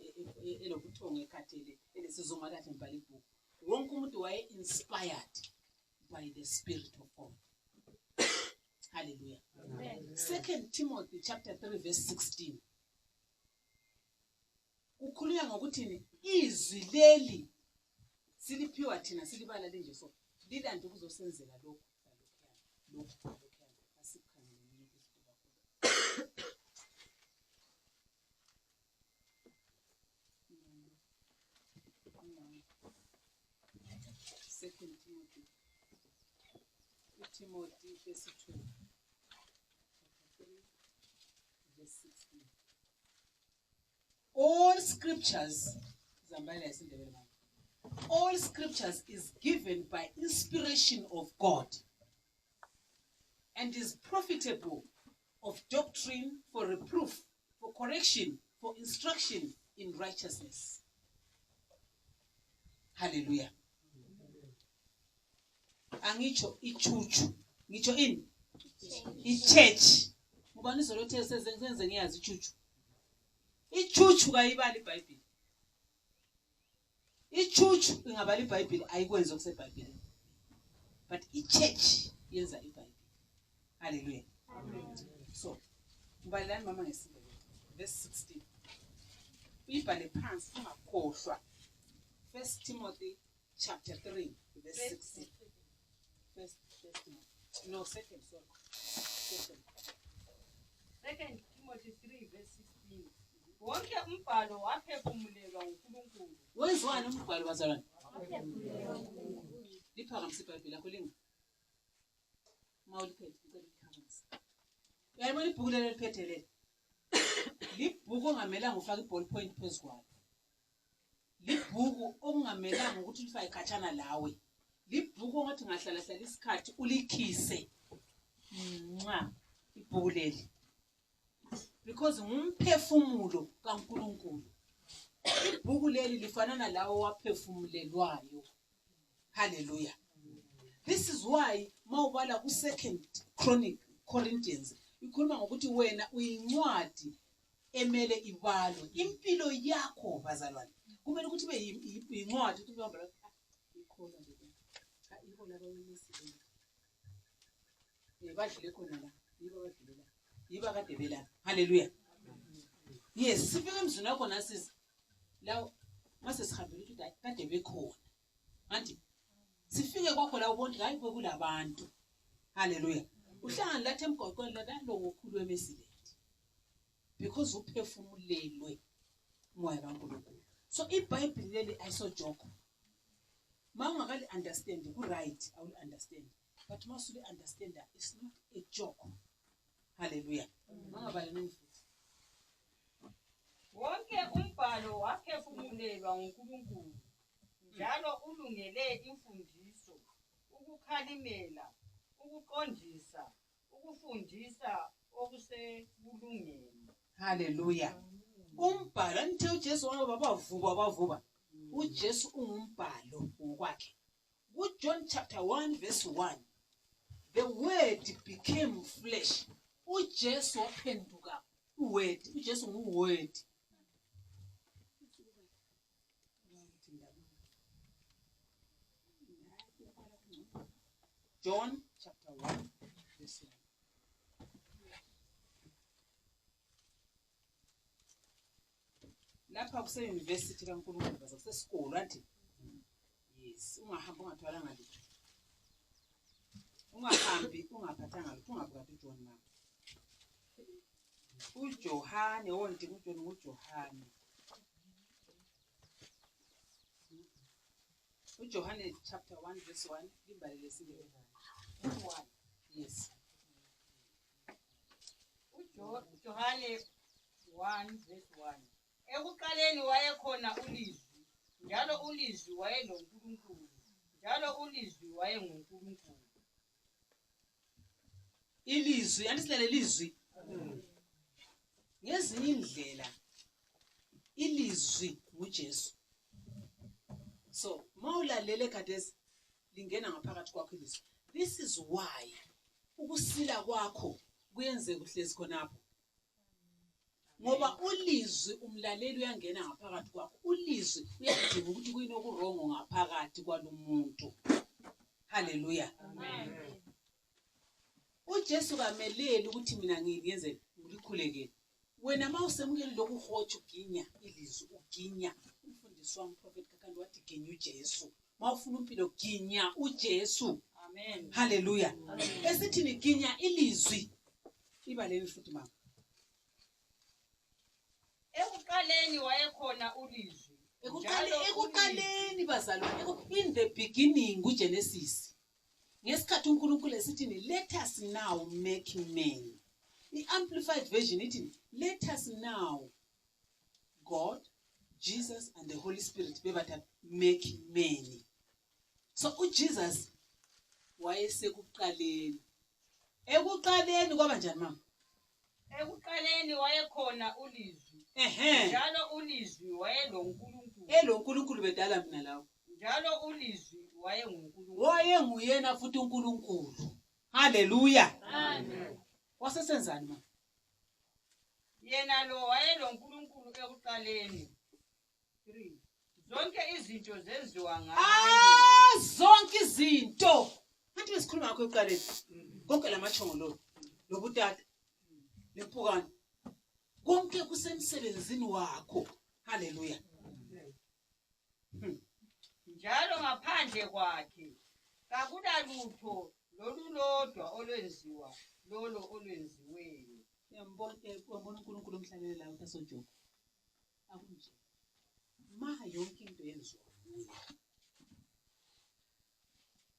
elobuthongo ekhathele elesizoma kahle mbhala ibhuku. Wonke umuntu waye inspired by the Spirit of God. Hallelujah. Amen. 2 Timothy chapter 3 verse 16. Kukhulunywa ngokuthi izwi leli siliphiwa thina silibala linje so lilande ukuzosenzela lokhu asikukhangeleni ukuzibuka Second Timothy verse 2 verse 16. All scriptures is given by inspiration of God and is profitable of doctrine, for reproof, for correction, for instruction in righteousness. Hallelujah. Angicho ichuchu. Ngicho in. I-church. Ngubani izolothe senze ngiyazi ichuchu. Ichuchu kayibali iBhayibheli. Ichuchu ingabali iBhayibheli ayikwenza okuseBhayibhelini. But i-church yenza iBhayibheli. Hallelujah. Amen. So, ngibalelani mama ngesindebele. Verse 16. Uyibhale phansi ungakhohlwa. 1 Timothy chapter 3 verse 16. First Timothy. No, second, sorry. Second Timothy 3 verse 16. Wonke umbhalo waphefumulelwa nguNkulunkulu. Wenziwani umbhalo bazalwane? Liphakamise iBhayibheli lakho linga. Mawuliphethe ucela liphakamise. Uyayibona ibhuku lelo liphethe lelo. Libhuku ongamelanga ufake iball point phezu kwalo. Libhuku ongamelanga ukuthi lifake khatshana lawe. Libhuku ongathi ngahlala hlala isikhathi ulikhise. Ibhuku leli. Because ngumphefumulo kaNkulunkulu. Ibhuku leli lifanana lawo waphefumulelwayo. Hallelujah. This is why mawubala ku 2 Corinthians ikhuluma ngokuthi wena uyincwadi emele ibalwe. Impilo yakho bazalwane kumele ukuthi be yincwadi ukuthi ubamba ikhola nje. Ikhola bayinisile. Badlule khona la. Yiba badlulela. Yiba kade belana. Hallelujah. Yes, sifike emzini wakho nasiza. La mase sihambile ukuthi kade bekhona. Anti sifike kwakho la ubona hayi kulabantu. Hallelujah. Uhlangana lathi emgwaqweni la ngokhulu wemesilethi. Because uphefumulelwe moya kaNkulunkulu. So iBhayibheli leli ayisojoke. Mawungakali understand ku right, I will understand. But must we understand that it's not a joke. Hallelujah. Mangabali nomfuthi. Wonke umbhalo waphefumulelwa nguNkulunkulu. Njalo ulungele imfundiso, ukukhalimela, ukuqondisa, ukufundisa okusebulungeni. Hallelujah. Umbhalo anithe uJesu bavuba. uJesu ungumbhalo ngokwakhe. John chapter 1 verse 1. The word became flesh. uJesu waphenduka uword. uJesu nguword. John chapter 1 verse 1. Lapha kuse university kaNkulunkulu baza kusesikolo athi yes ungahamba ungathwalanga lutho. Ungahambi ungaphathanga lutho ungabuka uJohn mama. uJohane wonke uJohn nguJohane. uJohane chapter 1 verse 1 libhalele sile 1. Yes. uJohane 1 verse 1. Ekuqaleni wayekhona ulizwi, njalo ulizwi wayeloNkulunkulu, njalo ulizwi wayenguNkulunkulu. Ilizwi andisilele ilizwi. Ngezinye indlela ilizwi nguJesu. So mawulalele khathesi lingena ngaphakathi kwakho ilizwi. This is why ukusila kwakho kuyenze kuhlezi khonapho. Ngoba ulizwi umlaleli uyangena ngaphakathi kwakho. Ulizwi uyadinga ukuthi kuyinokurongo ngaphakathi kwalomuntu. Hallelujah. Amen. uJesu kameleli ukuthi mina ngiyenze ngikhulekele. Wena mawusemukele lokuhotsha uginya ilizwi uginya. Umfundisi wami prophet kaKhandi wathi ginya uJesu. mawufuna impilo ginya uJesu. Amen. Hallelujah. Esithini ginya ilizwi. Ibaleni futhi mama. Ekuqaleni wayekhona ulizwi. Ekuqaleni bazalwane, in the beginning kuGenesis. Ngesikhathi uNkulunkulu esithini let us now make man. The amplified version ithi let us now God, Jesus and the Holy Spirit bebatha make man. So uJesus wayesekuqaleni. Ekuqaleni kwaba njani mama? Ekuqaleni wayekhona ulizwi. Njalo ulizwi wayeloNkulunkulu. EloNkulunkulu bedala mina lawo. Njalo ulizwi wayenguNkulunkulu. Wayenguyena futhi uNkulunkulu. Hallelujah. Amen. Wasesenzani mama? Yena lo wayeloNkulunkulu ekuqaleni. 3. Zonke izinto zenziwa ngaye. Zonke izinto. Ngathi besikhuluma ngakho ekuqaleni. Konke lamachongolo lobutata. Lempukane. Konke kusemsebenzini wakho. Hallelujah. Njalo ngaphandle kwakhe kakulalutho lolulodwa olwenziwa lolo olwenziweyo. Uyambona uNkulunkulu umhlalele la utasoJobe. Akunje. Ma yonke into yenziwa nguye.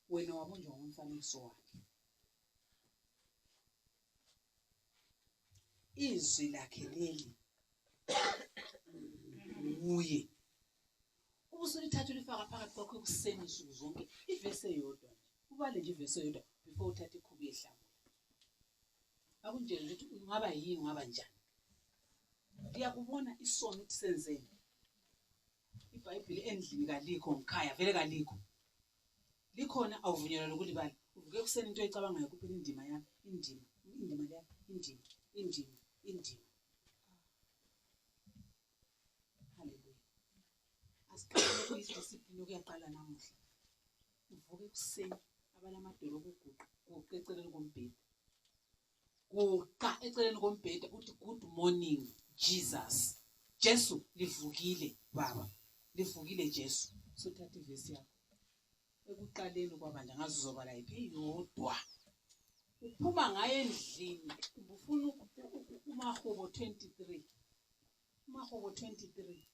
Wena wabunjwa ngomfanekiso wakhe. Izwi lakhe leli nguye. Ubusulithatha ulifaka phakathi kwakho ekuseni insuku zonke ivesi eyodwa nje. Ubale nje ivesi eyodwa before uthathe ikhubu yehlamu. Akunje nje ukuthi ungaba yini ungaba njani. Ngiyakubona isono ukuthi senzeni. iBhayibheli endlini kalikho ngikhaya vele kalikho. Likhona awuvunyelwa lokulibala. Uvuke kuseni into ecabangayo kuphela indima yami, indima le, indima. Hallelujah. Asiqale kuyidiscipline okuyaqala namuhla. Uvuke kuseni abalamadolo okuguqa eceleni kombhede. Guqa eceleni kombhede uthi good morning Jesus. Jesu livukile baba. Livukile Jesu. Sothatha ivesi yakho. Ekuqaleni kwabanje ngazi uzobala iphi yodwa. Uphuma ngaye endlini ubufuna uMahubo 23. uMahubo 23.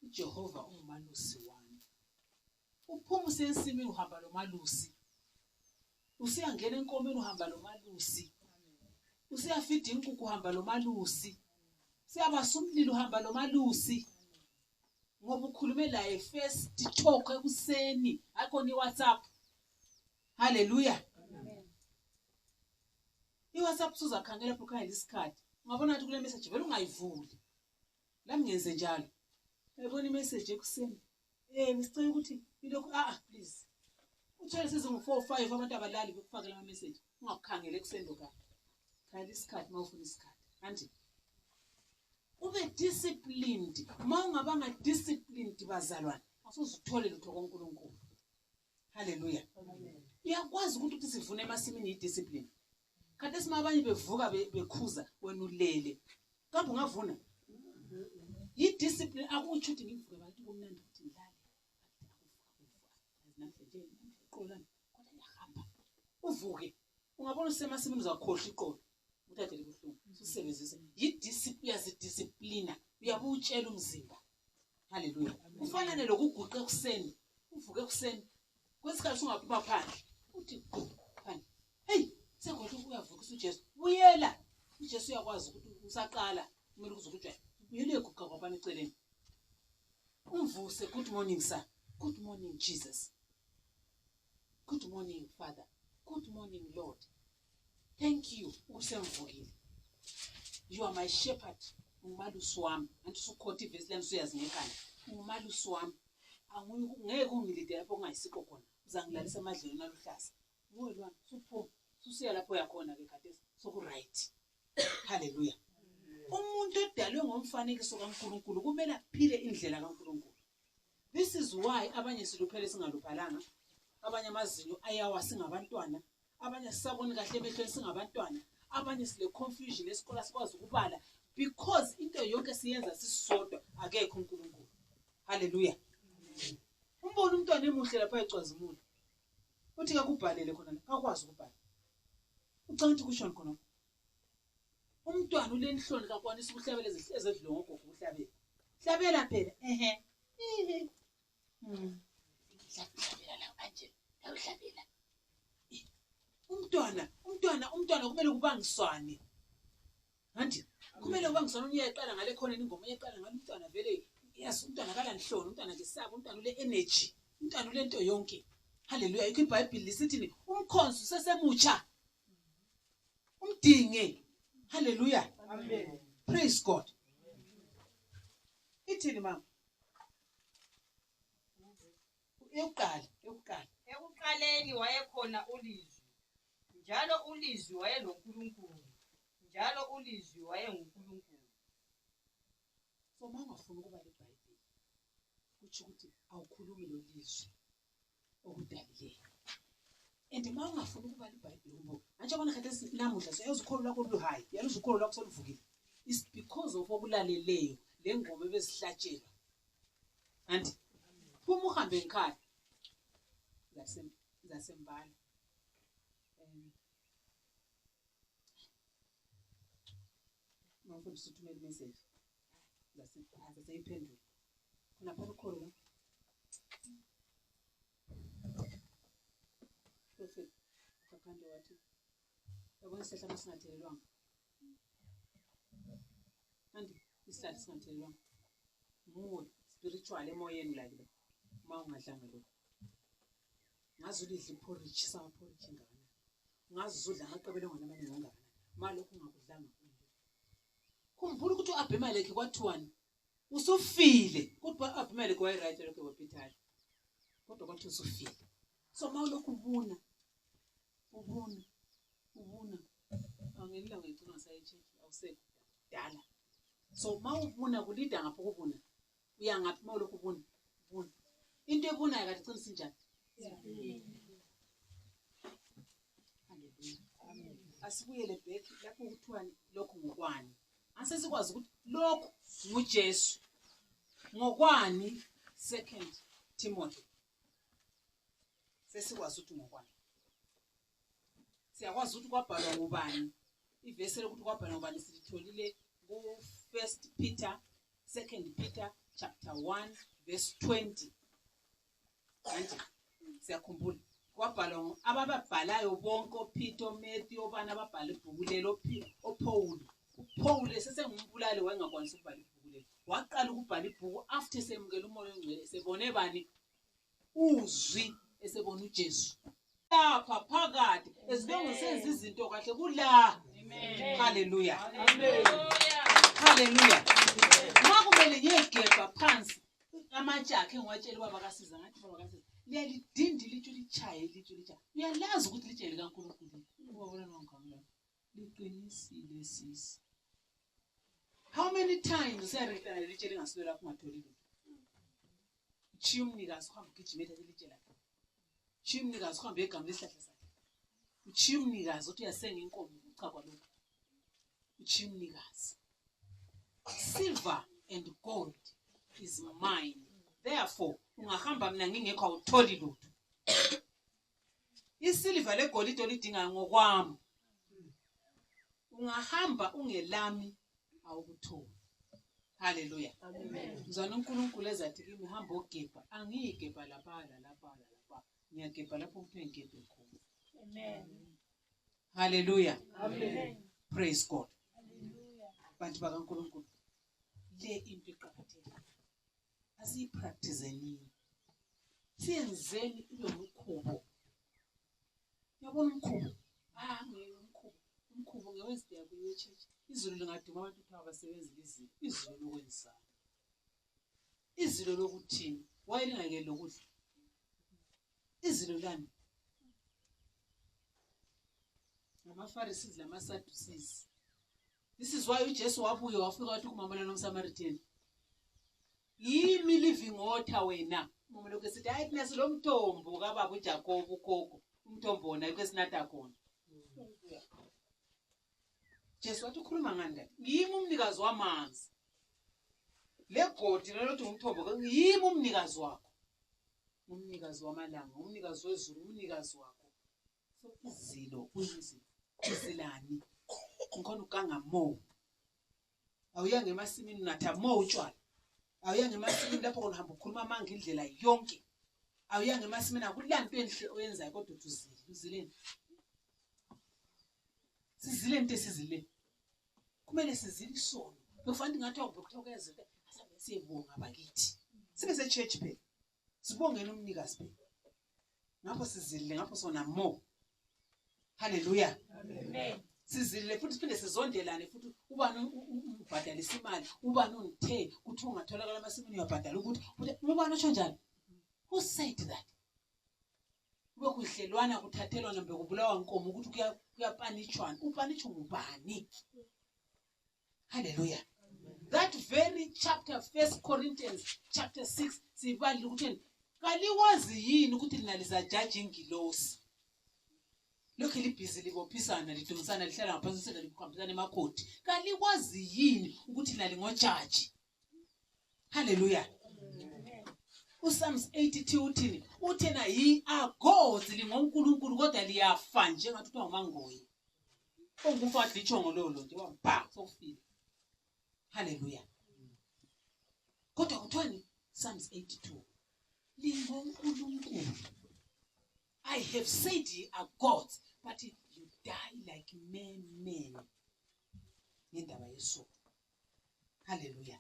uJehova ungumalusi wami. Uphuma usensimini uhamba lomalusi. Usiyangena enkomeni uhamba lomalusi. Usiyafida inkukhu uhamba lomalusi. Siyabasa umlilo uhamba lomalusi. Ngoba ukhulume laye first talk ekuseni akho WhatsApp. Hallelujah. iWhatsApp uzakhangela lapho khaya lesikhathi. Ungabona ukuthi kule message vele ungayivuli. Lami ngenze njalo. Uyabona imessage ekuseni. Ngisicela ukuthi ilokhu please. Uthole sizingu 4 5 abantu abalali bekufakela ama message. Ungakukhangela ekuseni lokho. Khaya lesikhathi mawufuna isikhathi. Manje ube disciplined. Mawungabanga disciplined bazalwane, asuzithole lutho koNkulunkulu. Hallelujah. Amen. Uyakwazi ukuthi sivune emasimini idiscipline. Kanti esimabanye bevuka bekhuza wena ulele. Kambe ungavuna? Idiscipline akutsho ukuthi ngivuke abantu kumnandi ukuthi ngilale. Namhlanje iqolana kodwa ngiyahamba. Uvuke. Ungabona usemasimini uzakhohlwa iqolo. Uthathe libuhlungu. Usebenzise yidiscipline yazidisciplina. Uyabutshela umzimba. Hallelujah. Kufanele lokuguqa ekuseni. Uvuke ekuseni. Kwesikhathi ungaphuma phandle. Uthi phandle. Hey, sengothi uyavuka uJesu. Buyela. uJesu uyakwazi ukuthi usaqala kumele ukuzukujwa. Buyele eguqa kwabani eceleni. Umvuse good morning sir. Good morning Jesus. Good morning Father. Good morning Lord. Thank you usemvukile. You are my shepherd. Umalusi wami. Anti sukhotha ivesi lami suyazingekana. Umalusi wami. Ngeke ungilide lapho ungayisikho khona. Uzangilalisa amadlelo aluhlaza. Nguwe lwami suphuma. Susiya lapho yakhona ke kade soku right. Hallelujah. Umuntu odalwe ngomfanekiso kaNkulunkulu kumele aphile indlela kaNkulunkulu. This is why abanye siluphele singaluphalanga. Abanye amazinyo ayawa singabantwana. Abanye sisabona kahle emehlweni singabantwana. Abanye sile confusion esikole sikwazi ukubala because into yonke siyenza sisodwa akekho uNkulunkulu. Hallelujah. Umbona umntwana emuhle lapha ecwazimula. Uthi ke kubhalele khona akwazi ukubhala. Ucanga ukuthi kushoni khona. Umntwana ulenhloni kakwanisa ukuhlabela ezedlongo gogo uhlabela. Hlabela phela hlabela la kanje. Awuhlabela. Umntwana kumele kubangiswane. Kanti kumele kubangiswane uyeqala ngale khona ingoma uyeqala ngalo umntwana vele yazi umntwana akalanhloni umntwana ngesaba umntwana ule energy umntwana ule nto yonke. Hallelujah. Ikho iBhayibheli lisithi umkhonzo sesemutsha. Umdinge. Hallelujah. Amen. Praise God. Ithini mama? Ekuqaleni wayekhona ulizwi. Njalo ulizwi wayeloNkulunkulu. Njalo ulizwi wayenguNkulunkulu. So mangafuna ukuba leBhayibheli. Kuthi ukuthi awukhulumi lo lizwi okudalileyo. And mangafuna ukuba leBhayibheli ubo. Anje bona khathesi namuhla seyuzukholwa lakho luhayi. Yaluzukholwa lakho soluvukile. It's because of okulaleleyo lengoma ebezihlatshelwa. Anti phuma uhambe ekhaya. Zasembala. Mangafuna ukuthumela imessage. Zaseyiphendula. Khona phela ukholo la. Prophet Kakande wathi yabona isihla masingathelelwanga. Andi isihlahla singathelelwanga. Muwe spiritual emoyeni la lo. Ungadlanga lo. Ngazulidla iporridge porridge ngana. Ngazudla ngaqabele ngona manje ngangana. Malokhu ungakudlanga. Khumbula ukuthi uAbimeleki kwathiwani usufile kodwa uAbimeleki wayeright lokho eBhethali. Kodwa kwathi usufile. So mawulokhu ubuna. Angelila ngicela ngasayicheck awusekho dala. So mawubuna kulida ngapha ukubuna. Uya ngaphi mawulokhu ubuna. Into ebunayo kathi cela sinjani. Hallelujah. Asibuyele back lapho ukuthiwani lokho ngokwani. Asesikwazi ukuthi lokho nguJesu. Ngokwani 2 Timothy. Sesikwazi ukuthi ngokwani. Siyakwazi ukuthi kwabhalwa ngubani. Ivesi lokuthi kwabhalwa ngubani silitholile ku1 Peter, 2 Peter chapter 1 verse 20. Manje siyakhumbula kwabhalwa abababhalayo bonke oPeter, Matthew, obana ababhala ibhuku lelo oPaul. uPaul sesengumbulali wayengakwanisa ukubhala ibhuku lelo. Waqala ukubhala ibhuku after semukela umoya ongcwele sebone bani uzwi esebona uJesu. Lapha phakathi ezibongo senza izinto kahle kula. Amen. Hallelujah. Amen. Hallelujah. Makumele ngegebha phansi amatshe akhe ngiwatshela baba kaSiza ngathi baba kaSiza liyalidindi litsho lichaye. Uyalazi ukuthi litshe likaNkulunkulu. Ubona nongamla. Liqinisile sisi. How many times sayarikana litshe lingaswela kungatholi lutho. Chimnikazi uhamba ugijimela litshe lakhe. Chimnikazi uhamba egama lesihlahla sakhe. Uchimnikazi uthi uyasenga inkomo uchakwa lokho. Uchimnikazi. Silver and gold is mine. Therefore, ungahamba mina ngingekho awutholi lutho. Isilver legolide olidinga ngokwami. Ungahamba ungelami awukutholi. Hallelujah. Amen. Ngizana uNkulunkulu ezathi kimi hamba ogebha. Angiyigebha lapha. Ngiyagebha lapho umuntu engebhe khona. Amen. Hallelujah. Amen. Praise God. Hallelujah. Bantu bakaNkulunkulu. Le into iqhakathekile. Asiyipractice siyenzeni ibe umkhubo. Yabona umkhubo? Umkhubo ngeWednesday kuye church. Izulu lingaduma abantu ukuthi abasebenzi izulu lokwenza. Izulu lokuthini? Wayelingake lokudla. Izulu lami. AmaPharisees lamaSadducees. This is why uJesu wabuye wafika wathi kumamela nomSamaritan. Yimi living water wena. Mama lokho sithi hayi thina silomthombo kaBaba uJakobe ukhokho. Umthombo wona ekesinatha khona. Jesu wathi ukhuluma ngani? Yimi umnikazi wamanzi. Le godi lelothi umthombo yimi umnikazi wakho. umnikazi wamalanga, umnikazi wezulu, umnikazi wakho. So izilo izilani ngikhona ukanga mo. Awuyange emasimini unatha mo utshwala. Awuyange emasimini lapho unahamba ukhuluma amanga indlela yonke. Awuyange emasimini akulanto enhle oyenzayo kodwa uzile. Uzileni? Sizile into esizile. Kumele sizile isono. Bekufanele ngathi awubekuthoka izinto asabe siyebonga bakithi. Sibe se church phela. Sibongeni umnikazi phela. Ngapho sizile ngapho sona mo. Hallelujah. Amen. Sizile futhi siphinde sizondelane futhi ubani ubhadalisa imali, ubani unithe ukuthi ungatholakala amasimini uyabhadala ukuthi ubani otsho njalo. Who said that? Kube kudlelwana kuthathelwa nambe kubulawa inkomo ukuthi kuyapanishwana. Upanishwa ngubani? Hallelujah. That very chapter 1 Corinthians chapter 6 sibali ukuthi kaliwazi yini ukuthi linaliza judge ingilosi. Lokho libhizi libophisana lidumisana lihlala ngaphansi sena likhambisana emakhoti. Kalikwazi yini ukuthi lali ngojaji? Hallelujah. uPsalms 82 uthini? Uthena yi agozi lingonkulunkulu kodwa liyafa njengathi kuthiwa umangoyi. Ongufa dlichongo lolo nje wabha sokufika. Hallelujah. Kodwa kuthwani Psalms 82 lingonkulunkulu. I have said ye are gods, but you die like men. Ngendaba yeso. Hallelujah.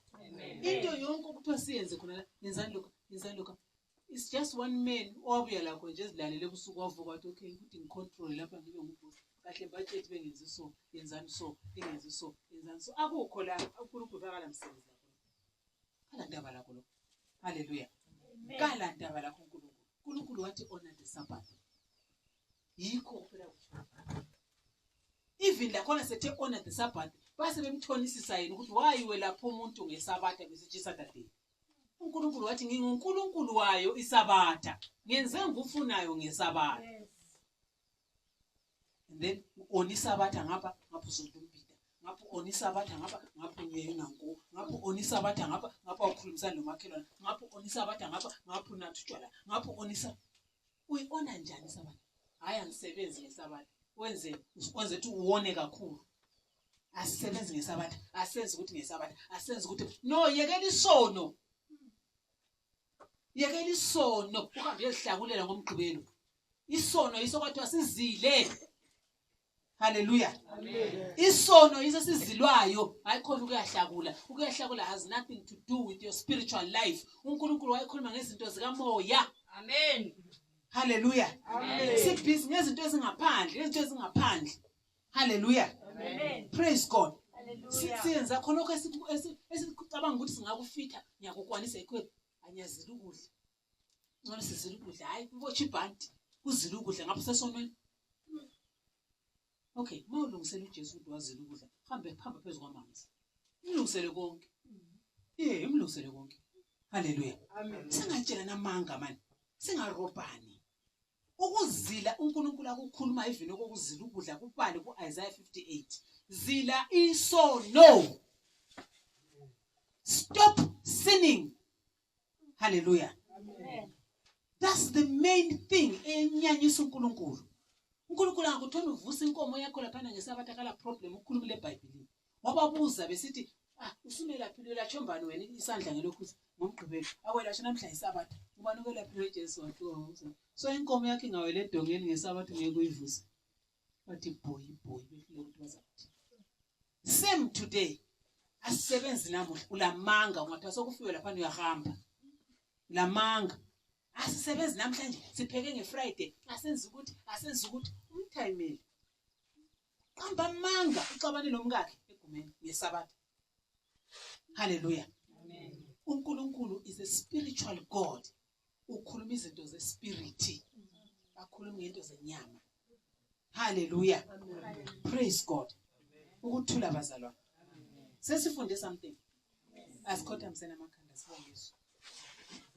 Into yonke ukuthiwa siyenze khona yenzani lokho. It's just one man owabuya lakho nje ezilalele ebusuku wavuka wathi okay ukuthi ngicontrol lapha ngibe ngumbusi. Kahle budget bengenzi so, yenzani so, bengenzi so, yenzani so. Akukho la uNkulunkulu akala msebenzi lakho. Kala ndaba lakho lo. Hallelujah. Kala ndaba lakho uNkulunkulu. uNkulunkulu wathi honor the Sabbath. Yikho phela even lakhona sethe honor the Sabbath base bemthonisisa yena ukuthi wayiwe lapho umuntu ngesabatha besithi Saturday. uNkulunkulu wathi nginguNkulunkulu wayo isabatha ngenze ngufunayo ngesabatha. And then onisabatha ngapha uzodumpita ngapho onisabatha ngapho nyena nko ngapho onisabatha ngapha ukhulumisana nomakhelwane ngapho onisabatha ngapho nathutshwala ngapho onisa uyiona njani isabatha? Hayi angisebenzi ngesabatha. Wenze ukuthi uwone kakhulu. Asisebenzi ngesabatha, asenze ukuthi ngesabatha, asenze ukuthi no yekela isono. Yekela isono uhambe ezihlakulela ngomgqibelo. Isono yiso kwathiwa sizile. Hallelujah. Amen. Isono yiso sizilwayo, hayi khona ukuyahlakula. Ukuyahlakula has nothing to do with your spiritual life. uNkulunkulu wayekhuluma ngezinto zikamoya. Amen. Hallelujah. Amen. Sibhizi ngezinto ezingaphandle. Hallelujah. Amen. Praise God. Hallelujah. Siyenza khona lokho esicabanga ukuthi singakufitha ngiyakukwanisa ikhwephi anyazila ukudla. Ngone sizila ukudla hayi kubotsha ibhanti kuzila ukudla ngapho sesonweni. Okay, mawulungisela uJesu ukuthi wazila ukudla, hamba phezulu kwamanzi. Umlungisele konke. Umlungisele konke. Hallelujah. Amen. Singatshela namanga manje. Singarobhani. Ukuzila uNkulunkulu akukhuluma even okuzila ukudla kubhali kuIsaiah 58. Zila isono. Stop sinning. Hallelujah. Amen. That's the main thing enyanyisa uNkulunkulu. uNkulunkulu akuthona uvusa inkomo yakho lapha ngesabatha kala problem ukhuluma leBhayibheli. Wababuza besithi usumela philo latshombani wena isandla ngelokhu ngomgqibelo. Awelasha namhla isabatha. Ubani okwela philo Jesu wathi so inkomo yakhe ingawele edongeni ngesabatha ngeke uyivusa. Bathi boy befile ukuthi bazakuthi. Same today. Asisebenzi namuhla ulamanga ungathiwa sokufiwe lapha uyahamba. Lamanga asisebenzi namhlanje sipheke ngeFriday asenza ukuthi umthayimeli qamba manga uxabane nomkakhe egumeni ngesabatha. Hallelujah. Amen. uNkulunkulu is a spiritual God. Ukhuluma izinto zespirit. Akhuluma ngento zenyama. Hallelujah. Praise God. Ukuthula bazalwa. Sesifunde something. Asikhotha msena amakhanda sibongiswe.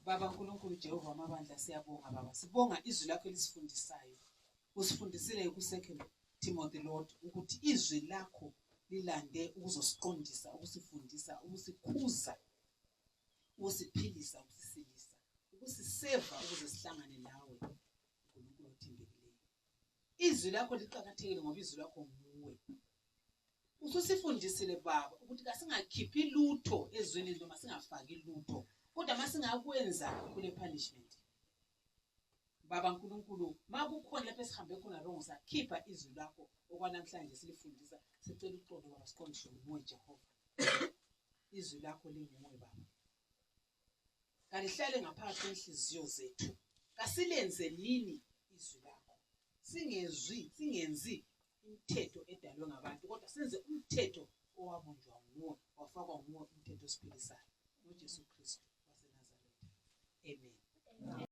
Baba uNkulunkulu Jehova amabandla siyabonga baba. Sibonga izwi lakho elisifundisayo. Usifundisile ku2 Timothy Lord ukuthi izwi lakho lilande ukuzosiqondisa, ukusifundisa, ukusikhuza, ukusiphilisa, ukusisilisa. ukusiseva ukuze sihlangane nawe uNkulunkulu othembekileyo. Izwi lakho liqakathekile ngoba izwi lakho nguwe. Ususifundisile Baba ukuthi kasingakhiphi lutho ezweni noma singafaki lutho, kodwa masingakwenza kule punishment. Baba Nkulunkulu, makukhona lapho esihambe khona wrong sakhipha izwi lakho okwanamhlanje silifundisa, sicela uxolo Baba, siqondiswe nguwe Jehova. Izwi lakho linguwe Baba. Kalihlale ngaphakathi kwenhliziyo zethu. Kasilenze nini izwi lakho. Singenzi imithetho edalwe ngabantu, kodwa senze umthetho owabunjwa nguwe, wafakwa nguwe, umthetho osiphilisayo. UJesu Kristu waseNazaretha. Amen.